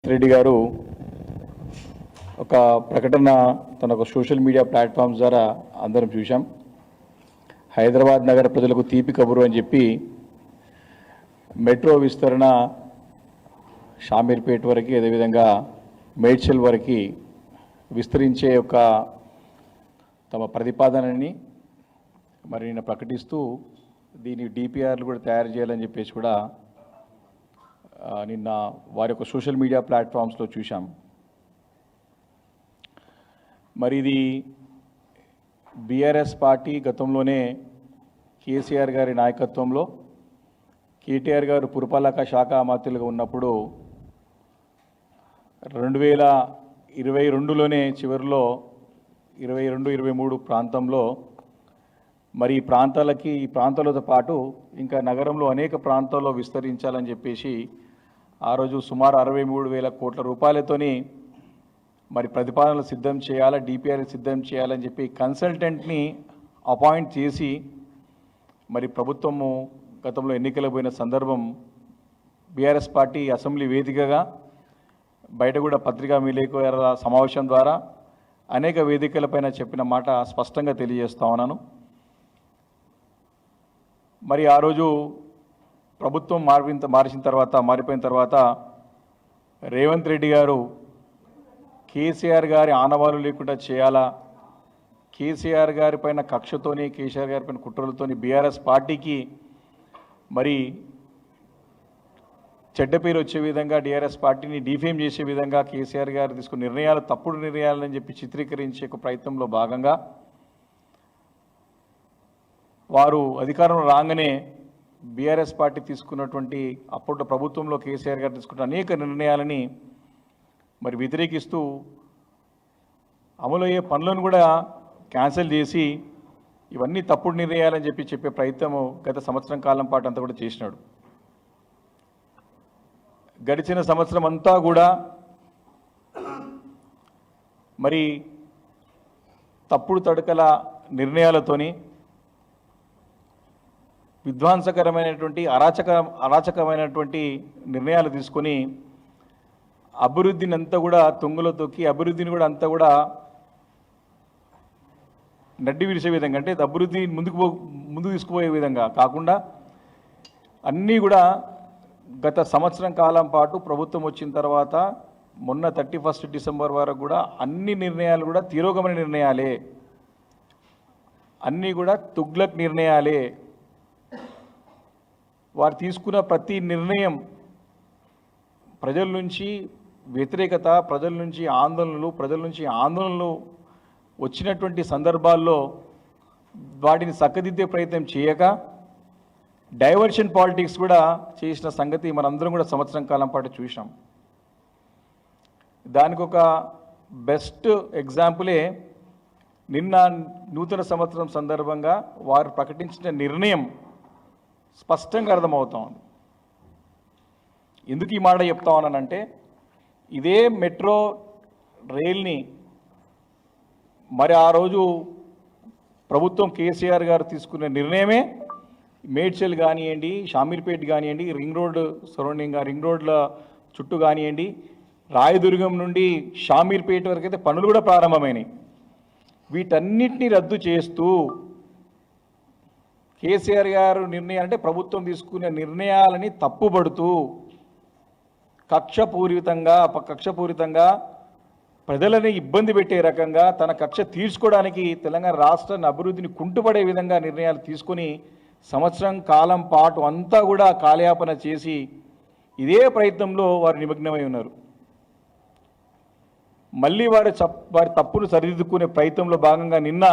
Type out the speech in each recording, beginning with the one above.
రెడ్డి గారు ఒక ప్రకటన తన ఒక సోషల్ మీడియా ప్లాట్ఫామ్స్ ద్వారా అందరం చూసాం. హైదరాబాద్ నగర ప్రజలకు తీపి కబురు అని చెప్పి మెట్రో విస్తరణ షామీర్పేట వరకు అదేవిధంగా మేడ్చల్ వరకు విస్తరించే ఒక తమ ప్రతిపాదనని మరి నిన్న ప్రకటిస్తూ దీని డిపిఆర్లు కూడా తయారు చేయాలని చెప్పేసి కూడా నిన్న వారి యొక్క సోషల్ మీడియా ప్లాట్ఫామ్స్లో చూసాం. మరి ఇది బీఆర్ఎస్ పార్టీ గతంలోనే కేసీఆర్ గారి నాయకత్వంలో కేటీఆర్ గారు పురపాలక శాఖ మంత్రులుగా ఉన్నప్పుడు 2022లోనే చివరిలో 22-23 ప్రాంతంలో మరి ఈ ప్రాంతాలతో పాటు ఇంకా నగరంలో అనేక ప్రాంతాల్లో విస్తరించాలని చెప్పేసి ఆ రోజు సుమారు 63,000 కోట్ల రూపాయలతోని మరి ప్రతిపాదనలు సిద్ధం చేయాలా, డిపిఆర్ సిద్ధం చేయాలని చెప్పి కన్సల్టెంట్ని అపాయింట్ చేసి మరి ప్రభుత్వము గతంలో ఎన్నికలకు పోయిన సందర్భం బీఆర్ఎస్ పార్టీ అసెంబ్లీ వేదికగా బయట కూడా పత్రికా విలేకరుల సమావేశం ద్వారా అనేక వేదికలపైన చెప్పిన మాట స్పష్టంగా తెలియజేస్తా ఉన్నాను. మరి ఆ రోజు ప్రభుత్వం మారిపోయిన తర్వాత రేవంత్ రెడ్డి గారు కేసీఆర్ గారి ఆనవాలు లేకుండా చేయాలా, కేసీఆర్ గారి పైన కక్షతోని కేసీఆర్ గారి పైన కుట్రలతోని బీఆర్ఎస్ పార్టీకి మరి చెడ్డ పేరు వచ్చే విధంగా టీఆర్ఎస్ పార్టీని డిఫేమ్ చేసే విధంగా కేసీఆర్ గారు తీసుకున్న నిర్ణయాలు తప్పుడు నిర్ణయాలని చెప్పి చిత్రీకరించే ఒక ప్రయత్నంలో భాగంగా వారు అధికారంలో రాగానే బీఆర్ఎస్ పార్టీ తీసుకున్నటువంటి అప్పట్లో ప్రభుత్వంలో కేసీఆర్ గారు తీసుకున్న అనేక నిర్ణయాలని మరి వ్యతిరేకిస్తూ అమలయ్యే పనులను కూడా క్యాన్సిల్ చేసి ఇవన్నీ తప్పుడు నిర్ణయాలని చెప్పే ప్రయత్నం గత సంవత్సరం కాలం పాటు అంతా కూడా చేసినాడు. గడిచిన సంవత్సరం అంతా కూడా మరి తప్పుడు తడకల నిర్ణయాలతోని విధ్వంసకరమైనటువంటి అరాచకమైనటువంటి నిర్ణయాలు తీసుకొని అభివృద్ధిని అంతా కూడా తొంగలో తొక్కి అభివృద్ధిని కూడా అంతా కూడా నడ్డి విరిసే విధంగా, అంటే అభివృద్ధిని ముందుకు తీసుకుపోయే విధంగా కాకుండా అన్నీ కూడా గత సంవత్సరం కాలం పాటు ప్రభుత్వం వచ్చిన తర్వాత మొన్న 31 డిసెంబర్ వరకు కూడా అన్ని నిర్ణయాలు కూడా తిరోగమన నిర్ణయాలే, అన్నీ కూడా తుగ్లక్ నిర్ణయాలే. వారు తీసుకున్న ప్రతి నిర్ణయం ప్రజల నుంచి వ్యతిరేకత, ప్రజల నుంచి ఆందోళనలు వచ్చినటువంటి సందర్భాల్లో వాటిని చక్కదిద్దే ప్రయత్నం చేయక డైవర్షన్ పాలిటిక్స్ కూడా చేసిన సంగతి మనందరం కూడా సంవత్సరం కాలం పాటు చూసాం. దానికి ఒక బెస్ట్ ఎగ్జాంపులే నిన్న నూతన సంవత్సరం సందర్భంగా వారు ప్రకటించిన నిర్ణయం స్పష్టంగా అర్థమవుతా ఉంది. ఎందుకు ఈ మాట చెప్తా ఉన్నానంటే ఇదే మెట్రో రైల్ని మరి ఆ రోజు ప్రభుత్వం కేసీఆర్ గారు తీసుకున్న నిర్ణయమే మేడ్చల్ కానివ్వండి, షామీర్పేట కానివ్వండి, రింగ్ రోడ్ల చుట్టూ కానివ్వండి, రాయదుర్గం నుండి షామీర్పేట వరకు అయితే పనులు కూడా ప్రారంభమైనాయి. వీటన్నిటిని రద్దు చేస్తూ కేసీఆర్ గారు నిర్ణయం అంటే ప్రభుత్వం తీసుకునే నిర్ణయాలని తప్పుపడుతూ కక్షపూరితంగా ప్రజలని ఇబ్బంది పెట్టే రకంగా తన కక్ష తీర్చుకోవడానికి తెలంగాణ రాష్ట్రాన్ని అభివృద్ధిని కుంటుపడే విధంగా నిర్ణయాలు తీసుకొని సంవత్సరం కాలం పాటు అంతా కూడా కాలయాపన చేసి ఇదే ప్రయత్నంలో వారు నిమగ్నమై ఉన్నారు. మళ్ళీ వారి తప్పును సరిదిద్దుకునే ప్రయత్నంలో భాగంగా నిన్న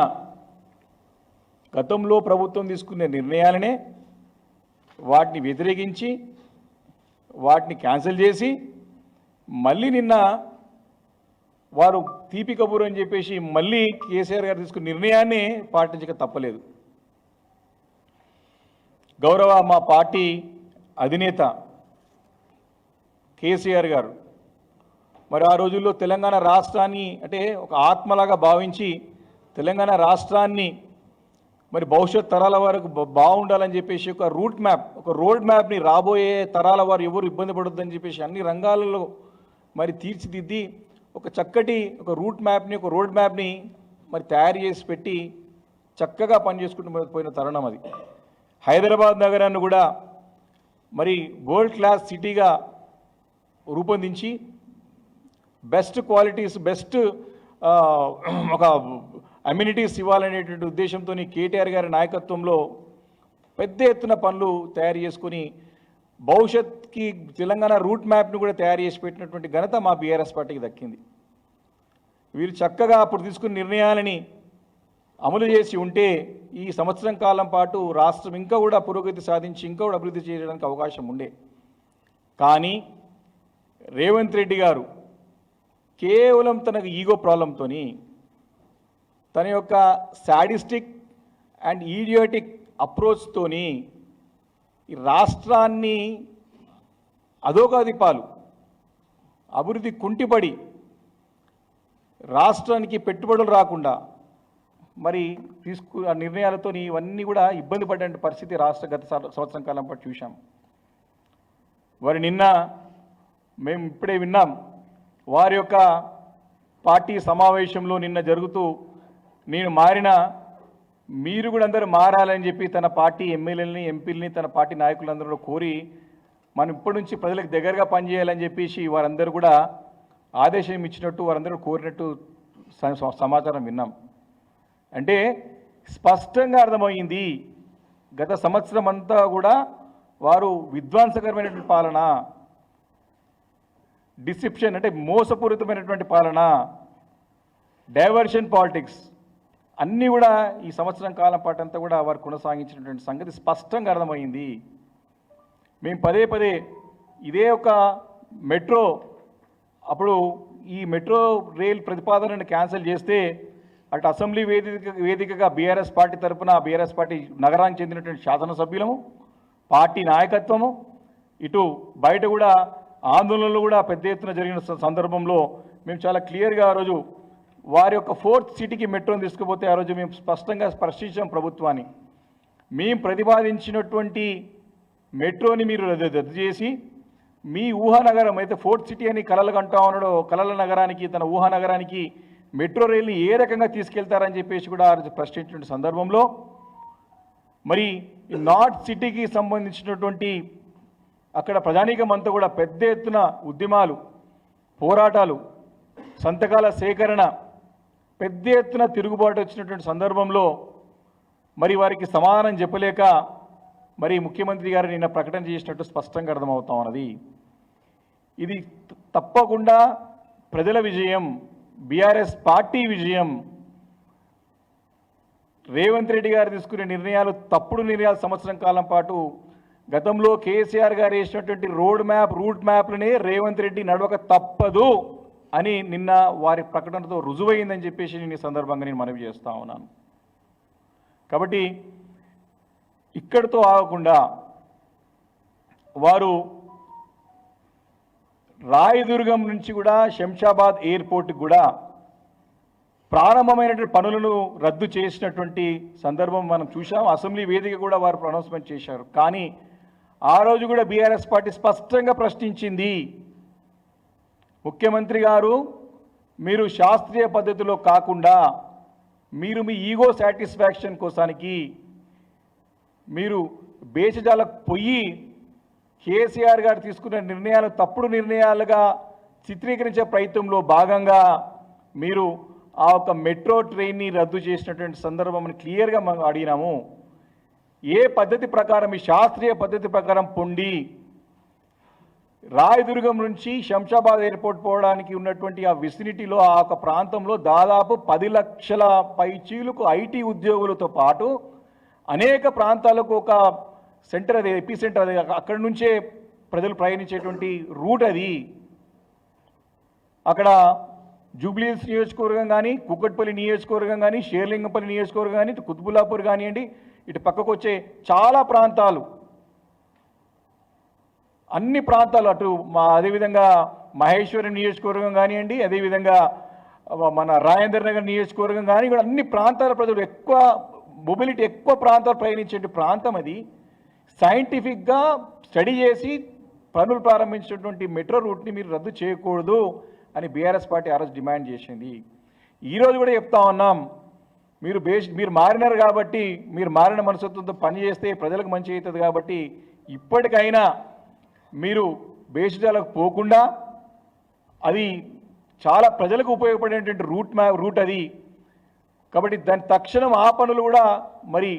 గతంలో ప్రభుత్వం తీసుకునే నిర్ణయాలనే వాటిని వ్యతిరేకించి వాటిని క్యాన్సిల్ చేసి మళ్ళీ నిన్న వారు తీపి కబూరు అని చెప్పేసి మళ్ళీ కేసీఆర్ గారు తీసుకున్న నిర్ణయాన్ని పాటించక తప్పలేదు. గౌరవ మా పార్టీ అధినేత కేసీఆర్ గారు మరి ఆ రోజుల్లో తెలంగాణ రాష్ట్రాన్ని అంటే ఒక ఆత్మలాగా భావించి తెలంగాణ రాష్ట్రాన్ని మరి భవిష్యత్ తరాల వరకు బాగుండాలని చెప్పేసి ఒక రోడ్ మ్యాప్ని రాబోయే తరాల వారు ఎవరు ఇబ్బంది పడొద్దని చెప్పేసి అన్ని రంగాలలో మరి తీర్చిదిద్ది ఒక చక్కటి ఒక రూట్ మ్యాప్ని ఒక రోడ్ మ్యాప్ని మరి తయారు చేసి పెట్టి చక్కగా పనిచేసుకుంటూ పోయిన తరుణం అది. హైదరాబాద్ నగరాన్ని కూడా మరి వరల్డ్ క్లాస్ సిటీగా రూపొందించి బెస్ట్ క్వాలిటీస్ బెస్ట్ ఒక అమ్యూనిటీస్ ఇవ్వాలనేటువంటి ఉద్దేశంతో కేటీఆర్ గారి నాయకత్వంలో పెద్ద ఎత్తున పనులు తయారు చేసుకుని భవిష్యత్కి తెలంగాణ రూట్ మ్యాప్ను కూడా తయారు చేసి పెట్టినటువంటి ఘనత మా బీఆర్ఎస్ పార్టీకి దక్కింది. వీరు చక్కగా అప్పుడు తీసుకున్న నిర్ణయాలని అమలు చేసి ఉంటే ఈ సంవత్సరం కాలం పాటు రాష్ట్రం ఇంకా కూడా పురోగతి సాధించి ఇంకా కూడా అభివృద్ధి చేయడానికి అవకాశం ఉండే. కానీ రేవంత్ రెడ్డి గారు కేవలం తనకు ఈగో ప్రాబ్లంతో తన యొక్క సాడిస్టిక్ అండ్ ఈడియోటిక్ అప్రోచ్తోని ఈ రాష్ట్రాన్ని అధోగతిపాలు అభివృద్ధి కుంటిపడి రాష్ట్రానికి పెట్టుబడులు రాకుండా మరి ఆ నిర్ణయాలతో ఇవన్నీ కూడా ఇబ్బంది పడే పరిస్థితి రాష్ట్ర గత సంవత్సరం కాలం పాటు చూశాం. వారి నిన్న మేము ఇప్పుడే విన్నాం వారి యొక్క పార్టీ సమావేశంలో నిన్న జరుగుతూ నేను మారినా మీరు కూడా అందరూ మారాలని చెప్పి తన పార్టీ ఎమ్మెల్యేలని ఎంపీలని తన పార్టీ నాయకులందరూ కోరి మనం ఇప్పటి నుంచి ప్రజలకు దగ్గరగా పనిచేయాలని చెప్పేసి వారందరూ కూడా ఆదేశం ఇచ్చినట్టు వారందరూ కోరినట్టు సమాచారం విన్నాం. అంటే స్పష్టంగా అర్థమైంది గత సంవత్సరం అంతా కూడా వారు విధ్వంసకరమైనటువంటి పాలన, డిసెప్షన్ అంటే మోసపూరితమైనటువంటి పాలన, డైవర్షన్ పాలిటిక్స్ అన్నీ కూడా ఈ సంవత్సరం కాలం పాటు అంతా కూడా వారు కొనసాగించినటువంటి సంగతి స్పష్టంగా అర్థమైంది. మేము పదే పదే ఇదే ఒక మెట్రో అప్పుడు ఈ మెట్రో రైల్ ప్రతిపాదనను క్యాన్సిల్ చేస్తే అటు అసెంబ్లీ వేదికగా బీఆర్ఎస్ పార్టీ తరఫున బీఆర్ఎస్ పార్టీ నగరానికి చెందినటువంటి శాసనసభ్యులము పార్టీ నాయకత్వము ఇటు బయట కూడా ఆందోళనలు కూడా పెద్ద ఎత్తున జరిగిన సందర్భంలో మేము చాలా క్లియర్గా ఆ రోజు వారి యొక్క 4th సిటీకి మెట్రోని తీసుకుపోతే ఆ రోజు మేము స్పష్టంగా స్పర్శించాం ప్రభుత్వాన్ని. మేము ప్రతిపాదించినటువంటి మెట్రోని మీరు రద్దు చేసి మీ ఊహానగరం అయితే 4th సిటీ అని కలలు కంటా ఉన్నాడో కలల నగరానికి తన ఊహానగరానికి మెట్రో రైల్ని ఏ రకంగా తీసుకెళ్తారని చెప్పేసి కూడా ఆ రోజు ప్రశ్నించిన సందర్భంలో మరి నార్త్ సిటీకి సంబంధించినటువంటి అక్కడ ప్రజానీకం అంతా కూడా పెద్ద ఎత్తున ఉద్యమాలు పోరాటాలు సంతకాల సేకరణ పెద్ద ఎత్తున తిరుగుబాటు వచ్చినటువంటి సందర్భంలో మరి వారికి సమాధానం చెప్పలేక మరి ముఖ్యమంత్రి గారు నిన్న ప్రకటన చేసినట్టు స్పష్టంగా అర్థమవుతా ఉన్నది. ఇది తప్పకుండా ప్రజల విజయం, బీఆర్ఎస్ పార్టీ విజయం. రేవంత్ రెడ్డి గారు తీసుకునే నిర్ణయాలు తప్పుడు నిర్ణయాలు సంవత్సరం కాలం పాటు గతంలో కేసీఆర్ గారు వేసినటువంటి రూట్ మ్యాప్లనే రేవంత్ రెడ్డి నడవక తప్పదు అని నిన్న వారి ప్రకటనతో రుజువైందని చెప్పేసి నేను ఈ సందర్భంగా నేను మనవి చేస్తా ఉన్నాను. కాబట్టి ఇక్కడితో ఆగకుండా వారు రాయదుర్గం నుంచి కూడా శంషాబాద్ ఎయిర్పోర్ట్కి కూడా ప్రారంభమైనటువంటి పనులను రద్దు చేసినటువంటి సందర్భం మనం చూసాం. అసెంబ్లీ వేదిక కూడా వారు అనౌన్స్మెంట్ చేశారు. కానీ ఆ రోజు కూడా బీఆర్ఎస్ పార్టీ స్పష్టంగా ప్రశ్నించింది, ముఖ్యమంత్రి గారు మీరు శాస్త్రీయ పద్ధతిలో కాకుండా మీరు మీ ఈగో సాటిస్ఫాక్షన్ కోసానికి మీరు బేచజాలకు పోయి కేసీఆర్ గారు తీసుకున్న నిర్ణయాలు తప్పుడు నిర్ణయాలుగా చిత్రీకరించే ప్రయత్నంలో భాగంగా మీరు ఆ ఒక మెట్రో ట్రైన్ని రద్దు చేసినటువంటి సందర్భం క్లియర్గా మనం అడిగినాము. ఏ పద్ధతి ప్రకారం ఈ శాస్త్రీయ పద్ధతి ప్రకారం పొండి రాయదుర్గం నుంచి శంషాబాద్ ఎయిర్పోర్ట్ పోవడానికి ఉన్నటువంటి ఆ విసినిటీలో ఆ ఒక ప్రాంతంలో దాదాపు 10 లక్షల పైచీలకు ఐటీ ఉద్యోగులతో పాటు అనేక ప్రాంతాలకు ఒక సెంటర్, అది ఎపీ సెంటర్, అది అక్కడి నుంచే ప్రజలు ప్రయాణించేటువంటి రూట్ అది. అక్కడ జూబ్లీహిల్స్ నియోజకవర్గం కానీ, కుక్కట్పల్లి నియోజకవర్గం కానీ, షేర్లింగంపల్లి నియోజకవర్గం కానీ, ఇటు కుతుబుల్లాపూర్ కానివ్వండి, ఇటు పక్కకు వచ్చే చాలా ప్రాంతాలు, అన్ని ప్రాంతాలు, అటు అదేవిధంగా మహేశ్వరం నియోజకవర్గం కానివ్వండి, అదేవిధంగా మన రాజేంద్ర నగర్ నియోజకవర్గం కానీ, కూడా అన్ని ప్రాంతాల ప్రజలు ఎక్కువ మొబిలిటీ ఎక్కువ ప్రాంతాలు ప్రయాణించే ప్రాంతం అది. సైంటిఫిక్గా స్టడీ చేసి పనులు ప్రారంభించినటువంటి మెట్రో రూట్ని మీరు రద్దు చేయకూడదు అని బీఆర్ఎస్ పార్టీ ఆ రోజు డిమాండ్ చేసింది. ఈరోజు కూడా చెప్తా ఉన్నాం, మీరు మారినారు కాబట్టి, మీరు మారిన మనస్తత్వంతో పనిచేస్తే ప్రజలకు మంచి అవుతుంది కాబట్టి ఇప్పటికైనా మీరు బేసిజాలకు పోకుండా, అది చాలా ప్రజలకు ఉపయోగపడేటువంటి రూట్ అది కాబట్టి దాని తక్షణం ఆ పనులు కూడా మరి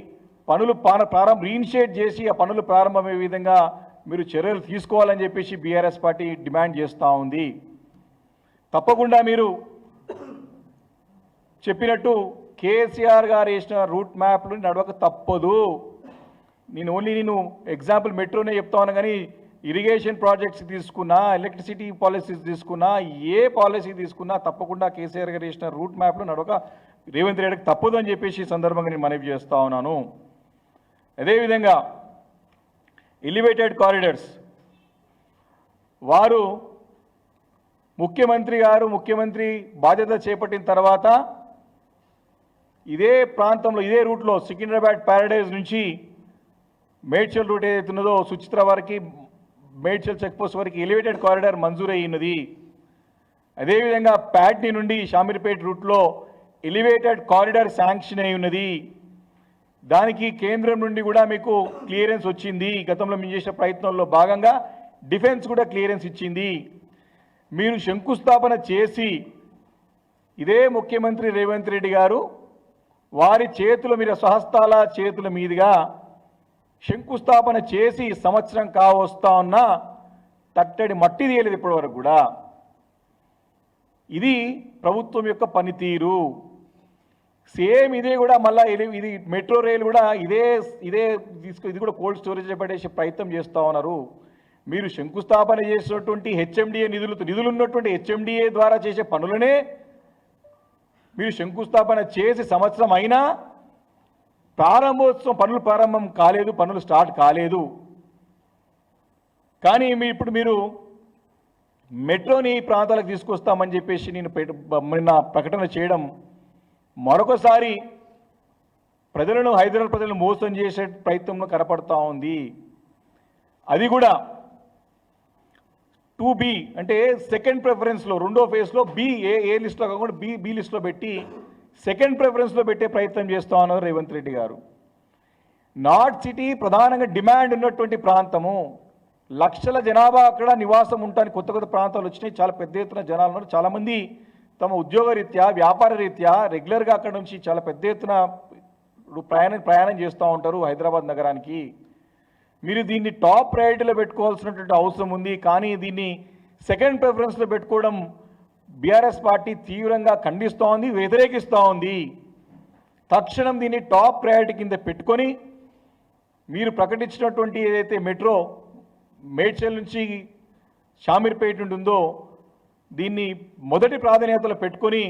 రీఇనిషియేట్ చేసి ఆ పనులు ప్రారంభమయ్యే విధంగా మీరు చర్యలు తీసుకోవాలని చెప్పేసి బీఆర్ఎస్ పార్టీ డిమాండ్ చేస్తూ ఉంది. తప్పకుండా మీరు చెప్పినట్టు కేసీఆర్ గారు వేసిన రూట్ మ్యాప్లు నడవక తప్పదు. నేను ఎగ్జాంపుల్ మెట్రోనే చెప్తా ఉన్నా, కానీ ఇరిగేషన్ ప్రాజెక్ట్స్ తీసుకున్నా, ఎలక్ట్రిసిటీ పాలసీస్ తీసుకున్నా, ఏ పాలసీ తీసుకున్నా తప్పకుండా కేసీఆర్ గారు వేసిన రూట్ మ్యాప్లు నడవక రేవంత్ రెడ్డికి తప్పదు అని చెప్పేసి సందర్భంగా నేను మనవి చేస్తూ ఉన్నాను. అదేవిధంగా ఎలివేటెడ్ కారిడార్స్, వారు ముఖ్యమంత్రి బాధ్యత చేపట్టిన తర్వాత ఇదే ప్రాంతంలో ఇదే రూట్లో సికింద్రాబాద్ ప్యారడైజ్ నుంచి మేడ్చల్ రూట్ ఏదైతే ఉన్నదో సుచిత్ర వరకు మేడ్చల్ చెక్పోస్ట్ వరకు ఎలివేటెడ్ కారిడార్ మంజూరయ్యినది. అదేవిధంగా ప్యాడ్ని నుండి షామీర్పేట్ రూట్లో ఎలివేటెడ్ కారిడార్ శాంక్షన్ అయి ఉన్నది. దానికి కేంద్రం నుండి కూడా మీకు క్లియరెన్స్ వచ్చింది. గతంలో మేము చేసిన ప్రయత్నంలో భాగంగా డిఫెన్స్ కూడా క్లియరెన్స్ ఇచ్చింది. మీరు శంకుస్థాపన చేసి ఇదే ముఖ్యమంత్రి రేవంత్ రెడ్డి గారు వారి చేతుల మీద స్వహస్తాల చేతుల మీదుగా శంకుస్థాపన చేసి సంవత్సరం కావస్తా ఉన్నా తట్టడి మట్టి తీయలేదు ఇప్పటి వరకు కూడా. ఇది ప్రభుత్వం యొక్క పనితీరు. సేమ్ ఇదే కూడా మళ్ళీ ఇది మెట్రో రైలు కూడా ఇది కూడా కోల్డ్ స్టోరేజ్ పడేసే ప్రయత్నం చేస్తూ ఉన్నారు. మీరు శంకుస్థాపన చేసినటువంటి హెచ్ఎండిఏ నిధులు ఉన్నటువంటి హెచ్ఎండిఏ ద్వారా చేసే పనులనే మీరు శంకుస్థాపన చేసి సంవత్సరం అయినా పనులు ప్రారంభం కాలేదు, పనులు స్టార్ట్ కాలేదు. కానీ మీరు మెట్రోని ప్రాంతాలకు తీసుకొస్తామని చెప్పేసి నిన్న ప్రకటన చేయడం మరొకసారి హైదరాబాద్ ప్రజలను మోసం చేసే ప్రయత్నంలో కనపడతా ఉంది. అది కూడా 2B అంటే సెకండ్ ప్రిఫరెన్స్లో, రెండో ఫేజ్లో ఏ లిస్ట్లో కాకుండా బి లిస్ట్లో పెట్టి సెకండ్ ప్రిఫరెన్స్లో పెట్టే ప్రయత్నం చేస్తూ ఉన్నారు రేవంత్ రెడ్డి గారు. నార్త్ సిటీ ప్రధానంగా డిమాండ్ ఉన్నటువంటి ప్రాంతము, లక్షల జనాభా అక్కడ నివాసం ఉంటానికి కొత్త ప్రాంతాలు వచ్చినాయి. చాలా పెద్ద ఎత్తున జనాలు ఉన్నారు. చాలామంది తమ ఉద్యోగ రీత్యా, వ్యాపార రీత్యా రెగ్యులర్గా అక్కడ నుంచి చాలా పెద్ద ఎత్తున ప్రయాణం చేస్తూ ఉంటారు హైదరాబాద్ నగరానికి. మీరు దీన్ని టాప్ ప్రయారిటీలో పెట్టుకోవాల్సినటువంటి అవసరం ఉంది. కానీ దీన్ని సెకండ్ ప్రిఫరెన్స్లో పెట్టుకోవడం బీఆర్ఎస్ పార్టీ తీవ్రంగా ఖండిస్తూ ఉంది, వ్యతిరేకిస్తూ ఉంది. తక్షణం దీన్ని టాప్ ప్రయారిటీ కింద పెట్టుకొని మీరు ప్రకటించినటువంటి ఏదైతే మెట్రో మేడ్చల్ నుంచి షామీర్పేట నుండి ఉందో దీన్ని మొదటి ప్రాధాన్యతలో పెట్టుకొని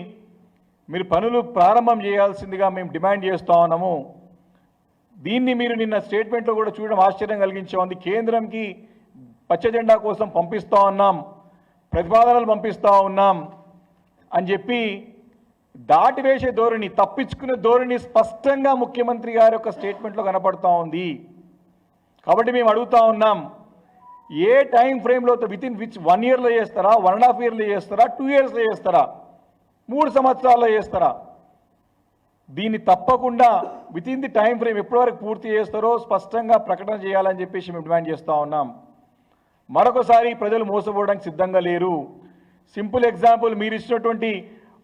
మీరు పనులు ప్రారంభం చేయాల్సిందిగా మేము డిమాండ్ చేస్తూ ఉన్నాము. దీన్ని మీరు నిన్న స్టేట్మెంట్లో కూడా చూడడం ఆశ్చర్యం కలిగించే ఉంది. కేంద్రంకి పచ్చ జెండా కోసం పంపిస్తూ ఉన్నాం, ప్రతిపాదనలు పంపిస్తూ ఉన్నాం అని చెప్పి దాటివేసే ధోరణి, తప్పించుకునే ధోరణి స్పష్టంగా ముఖ్యమంత్రి గారి యొక్క స్టేట్మెంట్లో కనపడుతూ ఉంది. కాబట్టి మేము అడుగుతూ ఉన్నాం, ఏ టైం ఫ్రేమ్లో వితిన్ 1 ఇయర్లో చేస్తారా, 1.5 ఇయర్లో చేస్తారా, 2 ఇయర్స్లో చేస్తారా, 3 సంవత్సరాల్లో చేస్తారా? దీన్ని తప్పకుండా వితిన్ ది టైం ఫ్రేమ్ ఎప్పటివరకు పూర్తి చేస్తారో స్పష్టంగా ప్రకటన చేయాలని చెప్పేసి మేము డిమాండ్ చేస్తూ ఉన్నాం. మరొకసారి ప్రజలు మోసపోవడానికి సిద్ధంగా లేరు. సింపుల్ ఎగ్జాంపుల్, మీరు ఇచ్చినటువంటి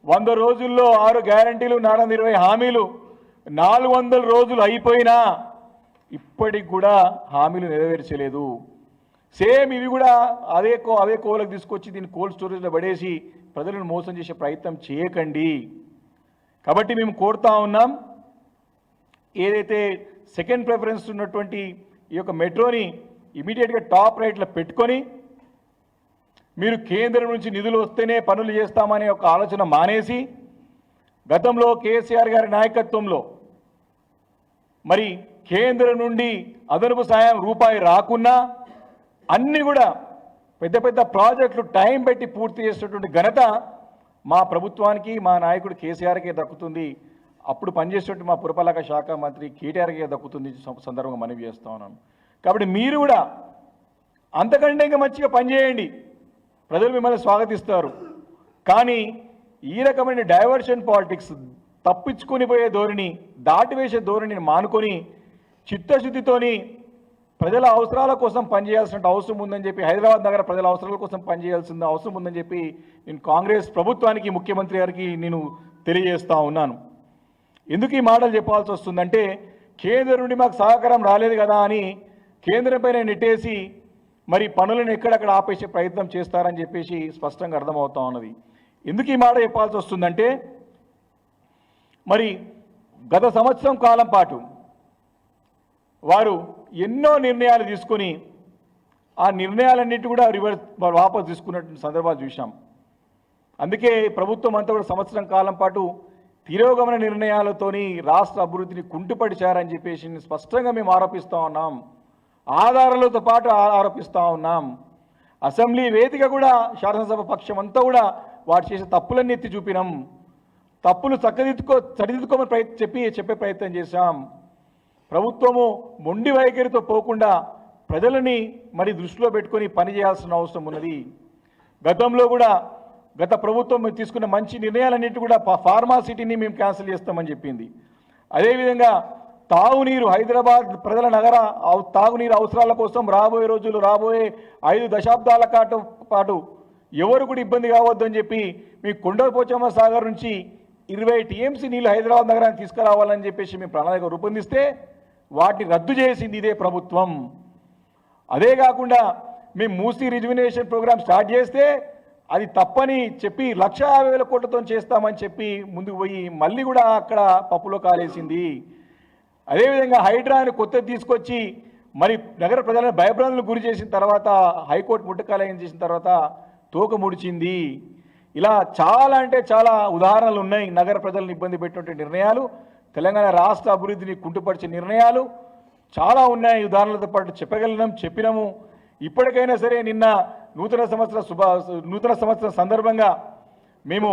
100 రోజుల్లో 6 గ్యారంటీలు, 420 హామీలు 400 రోజులు అయిపోయినా ఇప్పటికి కూడా హామీలు నెరవేర్చలేదు. సేమ్ ఇవి కూడా అదే కోలకు తీసుకొచ్చి దీన్ని కోల్డ్ స్టోరేజ్లో పడేసి ప్రజలను మోసం చేసే ప్రయత్నం చేయకండి. కాబట్టి మేము కోరుతా ఉన్నాం, ఏదైతే సెకండ్ ప్రిఫరెన్స్ ఉన్నటువంటి ఈ యొక్క మెట్రోని ఇమీడియట్గా టాప్ రైట్లో పెట్టుకొని మీరు కేంద్రం నుంచి నిధులు వస్తేనే పనులు చేస్తామనే ఒక ఆలోచన మానేసి, గతంలో కేసీఆర్ గారి నాయకత్వంలో మరి కేంద్రం నుండి అదనపు సాయం రూపాయి రాకున్నా అన్నీ కూడా పెద్ద పెద్ద ప్రాజెక్టులు టైం పెట్టి పూర్తి చేసేటువంటి ఘనత మా ప్రభుత్వానికి, మా నాయకుడు కేసీఆర్కే దక్కుతుంది. అప్పుడు పనిచేసేటువంటి మా పురపాలక శాఖ మంత్రి కేటీఆర్కే దక్కుతుంది సందర్భంగా మనవి చేస్తూ ఉన్నాను. కాబట్టి మీరు కూడా అంతకంటే ఇంకా మంచిగా పనిచేయండి, ప్రజలు మిమ్మల్ని స్వాగతిస్తారు. కానీ ఈ రకమైన డైవర్షన్ పాలిటిక్స్, తప్పించుకొని పోయే ధోరణి, దాటివేసే ధోరణిని మానుకొని చిత్తశుద్ధితోని ప్రజల అవసరాల కోసం పనిచేయాల్సిన అవసరం ఉందని చెప్పి, హైదరాబాద్ నగర ప్రజల అవసరాల కోసం పనిచేయాల్సిన అవసరం ఉందని చెప్పి నేను కాంగ్రెస్ ప్రభుత్వానికి, ముఖ్యమంత్రి గారికి నేను తెలియజేస్తా ఉన్నాను. ఎందుకు ఈ మాటలు చెప్పాల్సి వస్తుందంటే, కేంద్రం నుండి మాకు సహకారం రాలేదు కదా అని కేంద్రంపైన నెట్టేసి మరి పనులను ఎక్కడక్కడ ఆపేసే ప్రయత్నం చేస్తారని చెప్పేసి స్పష్టంగా అర్థమవుతా ఉన్నది. ఎందుకు ఈ మాట చెప్పాల్సి వస్తుందంటే, మరి గత సంవత్సరం కాలం పాటు వారు ఎన్నో నిర్ణయాలు తీసుకొని ఆ నిర్ణయాలన్నింటి కూడా వాపసు తీసుకున్నటువంటి సందర్భాలు చూశాం. అందుకే ప్రభుత్వం అంతా కూడా సంవత్సరం కాలం పాటు తిరోగమన నిర్ణయాలతోని రాష్ట్ర అభివృద్ధిని కుంటుపడిచారని చెప్పేసి స్పష్టంగా మేము ఆరోపిస్తూ ఉన్నాం. ఆధారాలతో పాటు ఆరోపిస్తూ ఉన్నాం. అసెంబ్లీ వేదిక కూడా శాసనసభ పక్షం అంతా కూడా వారు చేసే తప్పులన్నీ ఎత్తి చూపినాం. తప్పులు సరిదిద్దుకోమని చెప్పే ప్రయత్నం చేశాం. ప్రభుత్వము మొండి వైఖరితో పోకుండా ప్రజలని మరి దృష్టిలో పెట్టుకొని పనిచేయాల్సిన అవసరం ఉన్నది. గతంలో కూడా గత ప్రభుత్వం తీసుకున్న మంచి నిర్ణయాలన్నింటి కూడా ఫార్మా సిటీని మేము క్యాన్సిల్ చేస్తామని చెప్పింది. అదేవిధంగా తాగునీరు, హైదరాబాద్ ప్రజల నగర తాగునీరు అవసరాల కోసం రాబోయే 5 దశాబ్దాల పాటు ఎవరు కూడా ఇబ్బంది కావద్దని చెప్పి మీ కొండపోచమ్మ సాగర్ నుంచి 20 టీఎంసీ నీళ్ళు హైదరాబాద్ నగరానికి తీసుకురావాలని చెప్పేసి మేము ప్రణాళిక రూపొందిస్తే వాటిని రద్దు చేసింది ఇదే ప్రభుత్వం. అదే కాకుండా మేము మూసీ రిజువినేషన్ ప్రోగ్రామ్ స్టార్ట్ చేస్తే అది తప్పని చెప్పి 1,50,000 కోట్లతో చేస్తామని చెప్పి ముందుకు పోయి మళ్ళీ కూడా అక్కడ పప్పులో కాలేసింది. అదేవిధంగా హైడ్రాని కొత్తది తీసుకొచ్చి మరి నగర ప్రజలను భయభ్రాంతులకు గురి చేసిన తర్వాత, హైకోర్టు ముట్టకాలయం చేసిన తర్వాత తోక ముడిచింది. ఇలా చాలా అంటే చాలా ఉదాహరణలు ఉన్నాయి. నగర ప్రజలను ఇబ్బంది పెట్టినటువంటి నిర్ణయాలు, తెలంగాణ రాష్ట్ర అభివృద్ధిని కుంటుపరిచే నిర్ణయాలు చాలా ఉన్నాయి. ఉదాహరణలతో పాటు చెప్పినాము. ఇప్పటికైనా సరే నిన్న నూతన సంవత్సరం సందర్భంగా మేము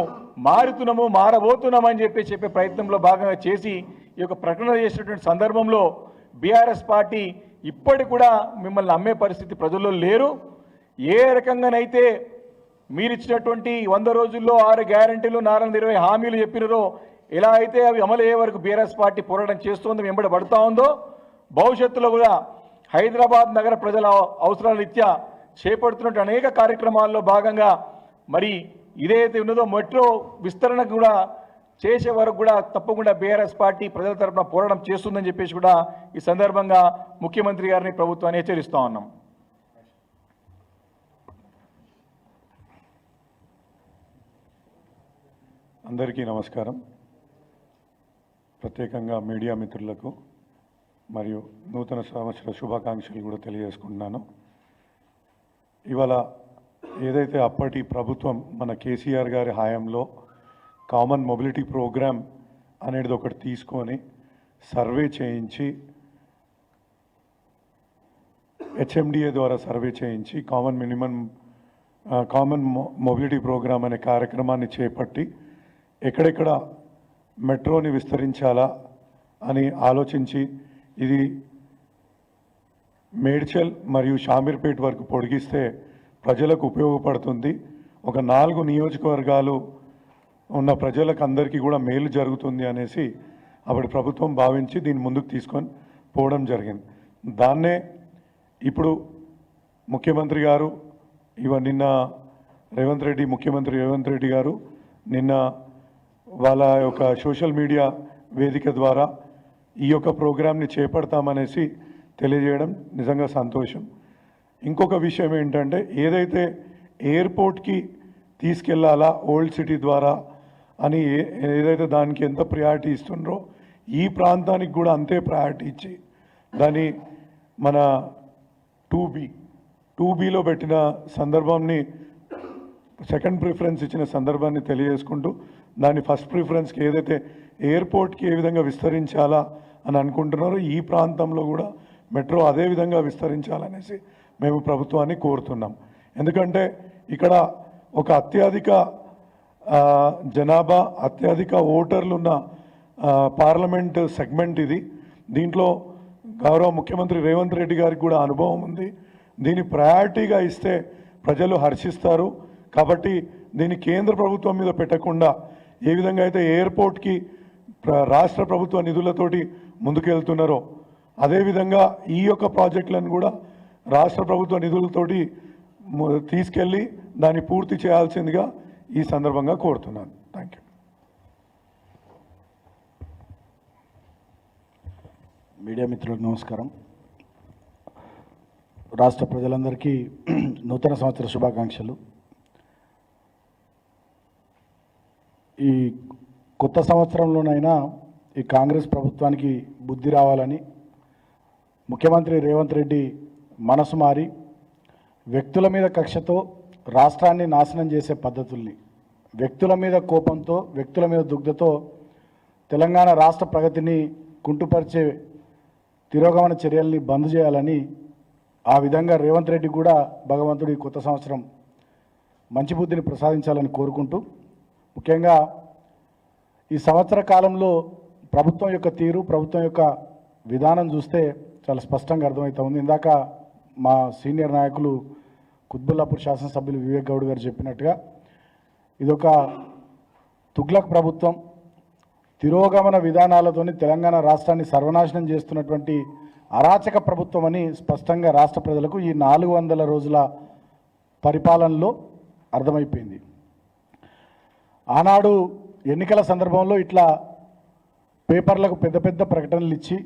మారబోతున్నామని చెప్పే ప్రయత్నంలో భాగంగా చేసి ఈ యొక్క ప్రకటన చేసినటువంటి సందర్భంలో బీఆర్ఎస్ పార్టీ ఇప్పటికి కూడా మిమ్మల్ని నమ్మే పరిస్థితి ప్రజల్లో లేరు. ఏ రకంగానైతే మీరు ఇచ్చినటువంటి 100 రోజుల్లో 6 గ్యారంటీలు 420 హామీలు చెప్పినారో, ఎలా అయితే అవి అమలు అయ్యే వరకు బీఆర్ఎస్ పార్టీ పోరాటం చేస్తోంది, వెంబడబడుతూ ఉందో, భవిష్యత్తులో కూడా హైదరాబాద్ నగర ప్రజల అవసరాల రీత్యా చేపడుతున్న అనేక కార్యక్రమాల్లో భాగంగా మరి ఇదైతే ఉన్నదో మెట్రో విస్తరణ కూడా చేసే వరకు కూడా తప్పకుండా బీఆర్ఎస్ పార్టీ ప్రజల తరఫున పోరాటం చేస్తుందని చెప్పేసి కూడా ఈ సందర్భంగా ముఖ్యమంత్రి గారిని, ప్రభుత్వాన్ని హెచ్చరిస్తూ ఉన్నాం. అందరికీ నమస్కారం. ప్రత్యేకంగా మీడియా మిత్రులకు మరియు నూతన సంవత్సర శుభాకాంక్షలు కూడా తెలియజేసుకుంటున్నాను. ఇవాళ ఏదైతే అప్పటి ప్రభుత్వం మన కేసీఆర్ గారి హయాంలో కామన్ మొబిలిటీ ప్రోగ్రామ్ అనేది ఒకటి తీసుకొని సర్వే చేయించి, హెచ్ఎండిఏ ద్వారా సర్వే చేయించి కామన్ మొబిలిటీ ప్రోగ్రామ్ అనే కార్యక్రమాన్ని చేపట్టి ఎక్కడెక్కడ మెట్రోని విస్తరించాలా అని ఆలోచించి ఇది మేడ్చల్ మరియు షామీర్పేట్ వరకు పొడిగిస్తే ప్రజలకు ఉపయోగపడుతుంది, ఒక 4 నియోజకవర్గాలు ఉన్న ప్రజలకు అందరికీ కూడా మేలు జరుగుతుంది అనేసి అప్పటి ప్రభుత్వం భావించి దీన్ని ముందుకు తీసుకొని పోవడం జరిగింది. దాన్నే ఇప్పుడు ముఖ్యమంత్రి గారు నిన్న ముఖ్యమంత్రి రేవంత్ రెడ్డి గారు నిన్న వాళ్ళ యొక్క సోషల్ మీడియా వేదిక ద్వారా ఈ యొక్క ప్రోగ్రామ్ని చేపడతామనేసి తెలియజేయడం నిజంగా సంతోషం. ఇంకొక విషయం ఏంటంటే, ఏదైతే ఎయిర్పోర్ట్కి తీసుకెళ్లాలా ఓల్డ్ సిటీ ద్వారా అని ఏదైతే దానికి ఎంత ప్రయారిటీ ఇస్తుండ్రో, ఈ ప్రాంతానికి కూడా అంతే ప్రయారిటీ ఇచ్చి దాన్ని మన 2Bలో పెట్టిన సందర్భాన్ని, సెకండ్ ప్రిఫరెన్స్ ఇచ్చిన సందర్భాన్ని తెలియజేసుకుంటూ, దాన్ని ఫస్ట్ ప్రిఫరెన్స్కి ఏదైతే ఎయిర్పోర్ట్కి ఏ విధంగా విస్తరించాలా అని అనుకుంటున్నారో ఈ ప్రాంతంలో కూడా మెట్రో అదే విధంగా విస్తరించాలనేసి మేము ప్రభుత్వాన్ని కోరుతున్నాం. ఎందుకంటే ఇక్కడ ఒక అత్యధిక జనాభా, అత్యధిక ఓటర్లు ఉన్న పార్లమెంట్ సెగ్మెంట్ ఇది. దీంట్లో గౌరవ ముఖ్యమంత్రి రేవంత్ రెడ్డి గారికి కూడా అనుభవం ఉంది. దీన్ని ప్రయారిటీగా ఇస్తే ప్రజలు హర్షిస్తారు. కాబట్టి దీన్ని కేంద్ర ప్రభుత్వం మీద పెట్టకుండా ఏ విధంగా అయితే ఎయిర్పోర్ట్కి రాష్ట్ర ప్రభుత్వ నిధులతోటి ముందుకెళ్తున్నారో అదేవిధంగా ఈ యొక్క ప్రాజెక్టులను కూడా రాష్ట్ర ప్రభుత్వ నిధులతోటి తీసుకెళ్ళి దాన్ని పూర్తి చేయాల్సిందిగా ఈ సందర్భంగా కోరుతున్నాను. Thank you. మీడియా మిత్రులకు నమస్కారం. రాష్ట్ర ప్రజలందరికీ నూతన సంవత్సర శుభాకాంక్షలు. ఈ కొత్త సంవత్సరంలోనైనా ఈ కాంగ్రెస్ ప్రభుత్వానికి బుద్ధి రావాలని ముఖ్యమంత్రి రేవంత్ రెడ్డి మనసు మారి వ్యక్తుల మీద కక్షతో రాష్ట్రాన్ని నాశనం చేసే పద్ధతుల్ని, వ్యక్తుల మీద కోపంతో, వ్యక్తుల మీద దుగ్ధతో తెలంగాణ రాష్ట్ర ప్రగతిని కుంటుపరిచే తిరోగమన చర్యల్ని బంద్ చేయాలని, ఆ విధంగా రేవంత్ రెడ్డి కూడా భగవంతుడి కొత్త సంవత్సరం మంచి బుద్ధిని ప్రసాదించాలని కోరుకుంటూ, ముఖ్యంగా ఈ సంవత్సర కాలంలో ప్రభుత్వం యొక్క తీరు, ప్రభుత్వం యొక్క విధానం చూస్తే చాలా స్పష్టంగా అర్థమవుతా ఉంది. ఇందాక మా సీనియర్ నాయకులు కుత్బుల్లాపూర్ శాసనసభ్యులు వివేక్ గౌడ్ గారు చెప్పినట్టుగా ఇదొక తుగ్లక్ ప్రభుత్వం, తిరోగమన విధానాలతోని తెలంగాణ రాష్ట్రాన్ని సర్వనాశనం చేస్తున్నటువంటి అరాచక ప్రభుత్వం అని స్పష్టంగా రాష్ట్ర ప్రజలకు ఈ 400 రోజుల పరిపాలనలో అర్థమైపోయింది. ఆనాడు ఎన్నికల సందర్భంలో ఇట్లా పేపర్లకు పెద్ద పెద్ద ప్రకటనలు ఇచ్చి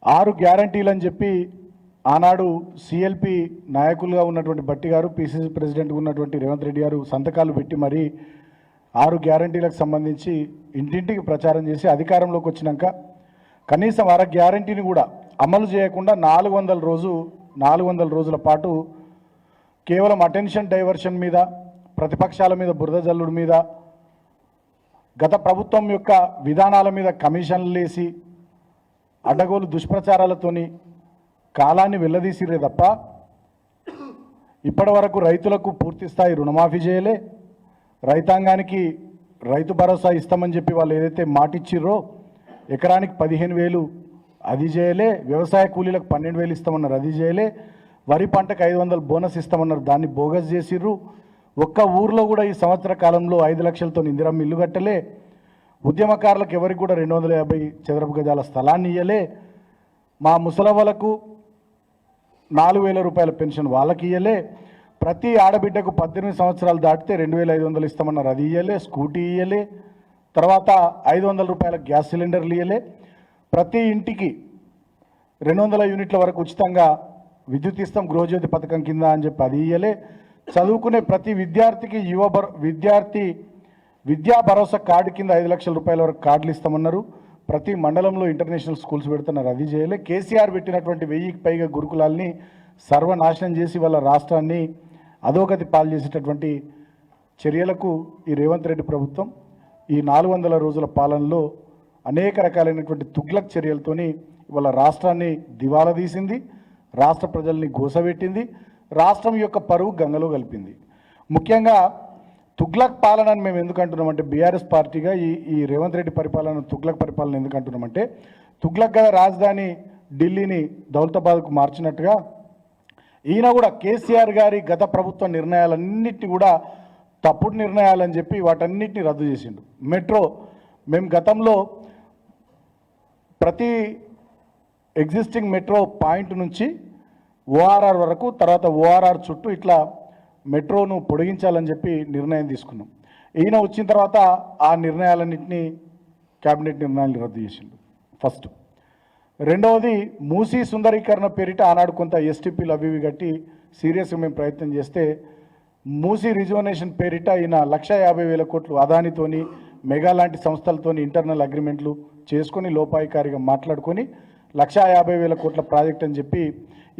6 గ్యారంటీలని చెప్పి ఆనాడు సిఎల్పి నాయకులుగా ఉన్నటువంటి బట్టి గారు, పిసిసి ప్రెసిడెంట్గా ఉన్నటువంటి రేవంత్ రెడ్డి గారు సంతకాలు పెట్టి మరి 6 గ్యారంటీలకు సంబంధించి ఇంటింటికి ప్రచారం చేసి అధికారంలోకి వచ్చినాక కనీసం 1 గ్యారంటీని కూడా అమలు చేయకుండా 400 రోజుల పాటు కేవలం అటెన్షన్ డైవర్షన్ మీద, ప్రతిపక్షాల మీద బురద జల్లుడు మీద, గత ప్రభుత్వం యొక్క విధానాల మీద కమిషన్లు వేసి అడ్డగోలు దుష్ప్రచారాలతోని కాలాన్ని వెళ్ళదీసిరే తప్ప ఇప్పటి వరకు రైతులకు పూర్తి స్థాయి రుణమాఫీ చేయలే, రైతాంగానికి రైతు భరోసా ఇస్తామని చెప్పి వాళ్ళు ఏదైతే మాటిచ్చిర్రో ఎకరానికి 15,000 అది చేయలే, వ్యవసాయ కూలీలకు 12,000 ఇస్తామన్నారు అది చేయలే, వరి పంటకు 500 బోనస్ ఇస్తామన్నారు దాన్ని బోగస్ చేసిర్రు. ఒక్క ఊర్లో కూడా ఈ సంవత్సర కాలంలో 5 లక్షలతో ఇందిరమ్మ ఇల్లు కట్టలే, ఉద్యమకారులకు ఎవరికి కూడా 250 చదరపు గజాల స్థలాన్ని ఇయ్యలే, మా ముసలవ్వలకు 4,000 రూపాయల పెన్షన్ వాళ్ళకి ఇయ్యలే, ప్రతి ఆడబిడ్డకు 18 సంవత్సరాలు దాటితే 2,500 ఇస్తామన్నారు అది ఇయ్యలే, స్కూటీ ఇయ్యలే, తర్వాత 500 రూపాయల గ్యాస్ సిలిండర్లు ఇయ్యలే, ప్రతి ఇంటికి 200 యూనిట్ల వరకు ఉచితంగా విద్యుత్ ఇస్తాం గృహజ్యోతి పథకం కింద అని చెప్పి అది ఇయ్యలే, చదువుకునే ప్రతి విద్యార్థికి విద్యా భరోసా కార్డు కింద 5 లక్షల రూపాయల వరకు కార్డులు ఇస్తామన్నారు, ప్రతి మండలంలో ఇంటర్నేషనల్ స్కూల్స్ పెడుతున్నారు అది చేయలే, కేసీఆర్ పెట్టినటువంటి 1000కి పైగా గురుకులాల్ని సర్వనాశనం చేసి వాళ్ళ రాష్ట్రాన్ని అధోగతి పాలు చేసేటటువంటి చర్యలకు ఈ రేవంత్ రెడ్డి ప్రభుత్వం ఈ 400 రోజుల పాలనలో అనేక రకాలైనటువంటి తుగ్లక్ చర్యలతోని వాళ్ళ రాష్ట్రాన్ని దివాలా తీసింది, రాష్ట్ర ప్రజల్ని గోసబెట్టింది, రాష్ట్రం యొక్క పరువు గంగలో కలిపింది. ముఖ్యంగా తుగ్లక్ పాలన అని మేము ఎందుకు అంటున్నామంటే బీఆర్ఎస్ పార్టీగా ఈ రేవంత్ రెడ్డి పరిపాలన తుగ్లక్ పరిపాలన ఎందుకు అంటున్నామంటే తుగ్లక్ గల రాజధాని ఢిల్లీని దౌలతాబాద్కు మార్చినట్టుగా ఈయన కూడా కేసీఆర్ గారి గత ప్రభుత్వ నిర్ణయాలన్నింటినీ కూడా తప్పుడు నిర్ణయాలని చెప్పి వాటన్నిటిని రద్దు చేసిండు. మెట్రో మేము గతంలో ప్రతి ఎగ్జిస్టింగ్ మెట్రో పాయింట్ నుంచి ఓఆర్ఆర్ వరకు, తర్వాత ఓఆర్ఆర్ చుట్టూ ఇట్లా మెట్రోను పొడిగించాలని చెప్పి నిర్ణయం తీసుకున్నాం. ఈయన వచ్చిన తర్వాత ఆ నిర్ణయాలన్నింటినీ క్యాబినెట్ నిర్ణయాలు రద్దు చేసిండు ఫస్ట్. రెండవది మూసీ సుందరీకరణ పేరిట ఆనాడు కొంత ఎస్టీపీలు అవి కట్టి సీరియస్గా మేము ప్రయత్నం చేస్తే మూసీ రిజర్వనేషన్ పేరిట ఈయన 150,000 కోట్లు అదానితోని మెగా లాంటి సంస్థలతోని ఇంటర్నల్ అగ్రిమెంట్లు చేసుకొని లోపాయికారిగా మాట్లాడుకొని 150,000 కోట్ల ప్రాజెక్ట్ అని చెప్పి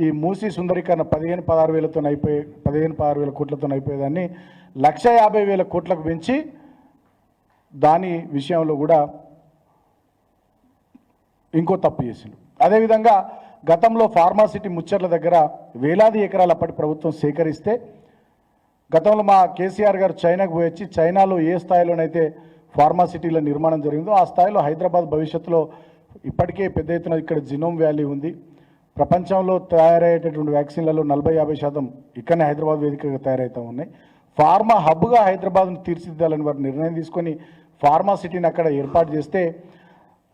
ఈ మూసీ సుందరీకరణ 15,000 కోట్లతో అయిపోయేదాన్ని 150,000 కోట్లకు పెంచి దాని విషయంలో కూడా ఇంకో తప్పు చేసిండు. అదేవిధంగా గతంలో ఫార్మాసిటీ ముచ్చర్ల దగ్గర వేలాది ఎకరాలు అప్పటి ప్రభుత్వం సేకరిస్తే గతంలో మా కేసీఆర్ గారు చైనాకు పోయి వచ్చి చైనాలో ఏ స్థాయిలోనైతే ఫార్మాసిటీల నిర్మాణం జరిగిందో ఆ స్థాయిలో హైదరాబాద్ భవిష్యత్తులో ఇప్పటికే పెద్ద ఎత్తున ఇక్కడ జినోమ్ వ్యాలీ ఉంది, ప్రపంచంలో తయారయ్యేటటువంటి వ్యాక్సిన్లలో 40-50% ఇక్కడనే హైదరాబాద్ వేదికగా తయారవుతూ ఉన్నాయి. ఫార్మా హబ్గా హైదరాబాద్ను తీర్చిదిద్దాలని వారు నిర్ణయం తీసుకొని ఫార్మా సిటీని అక్కడ ఏర్పాటు చేస్తే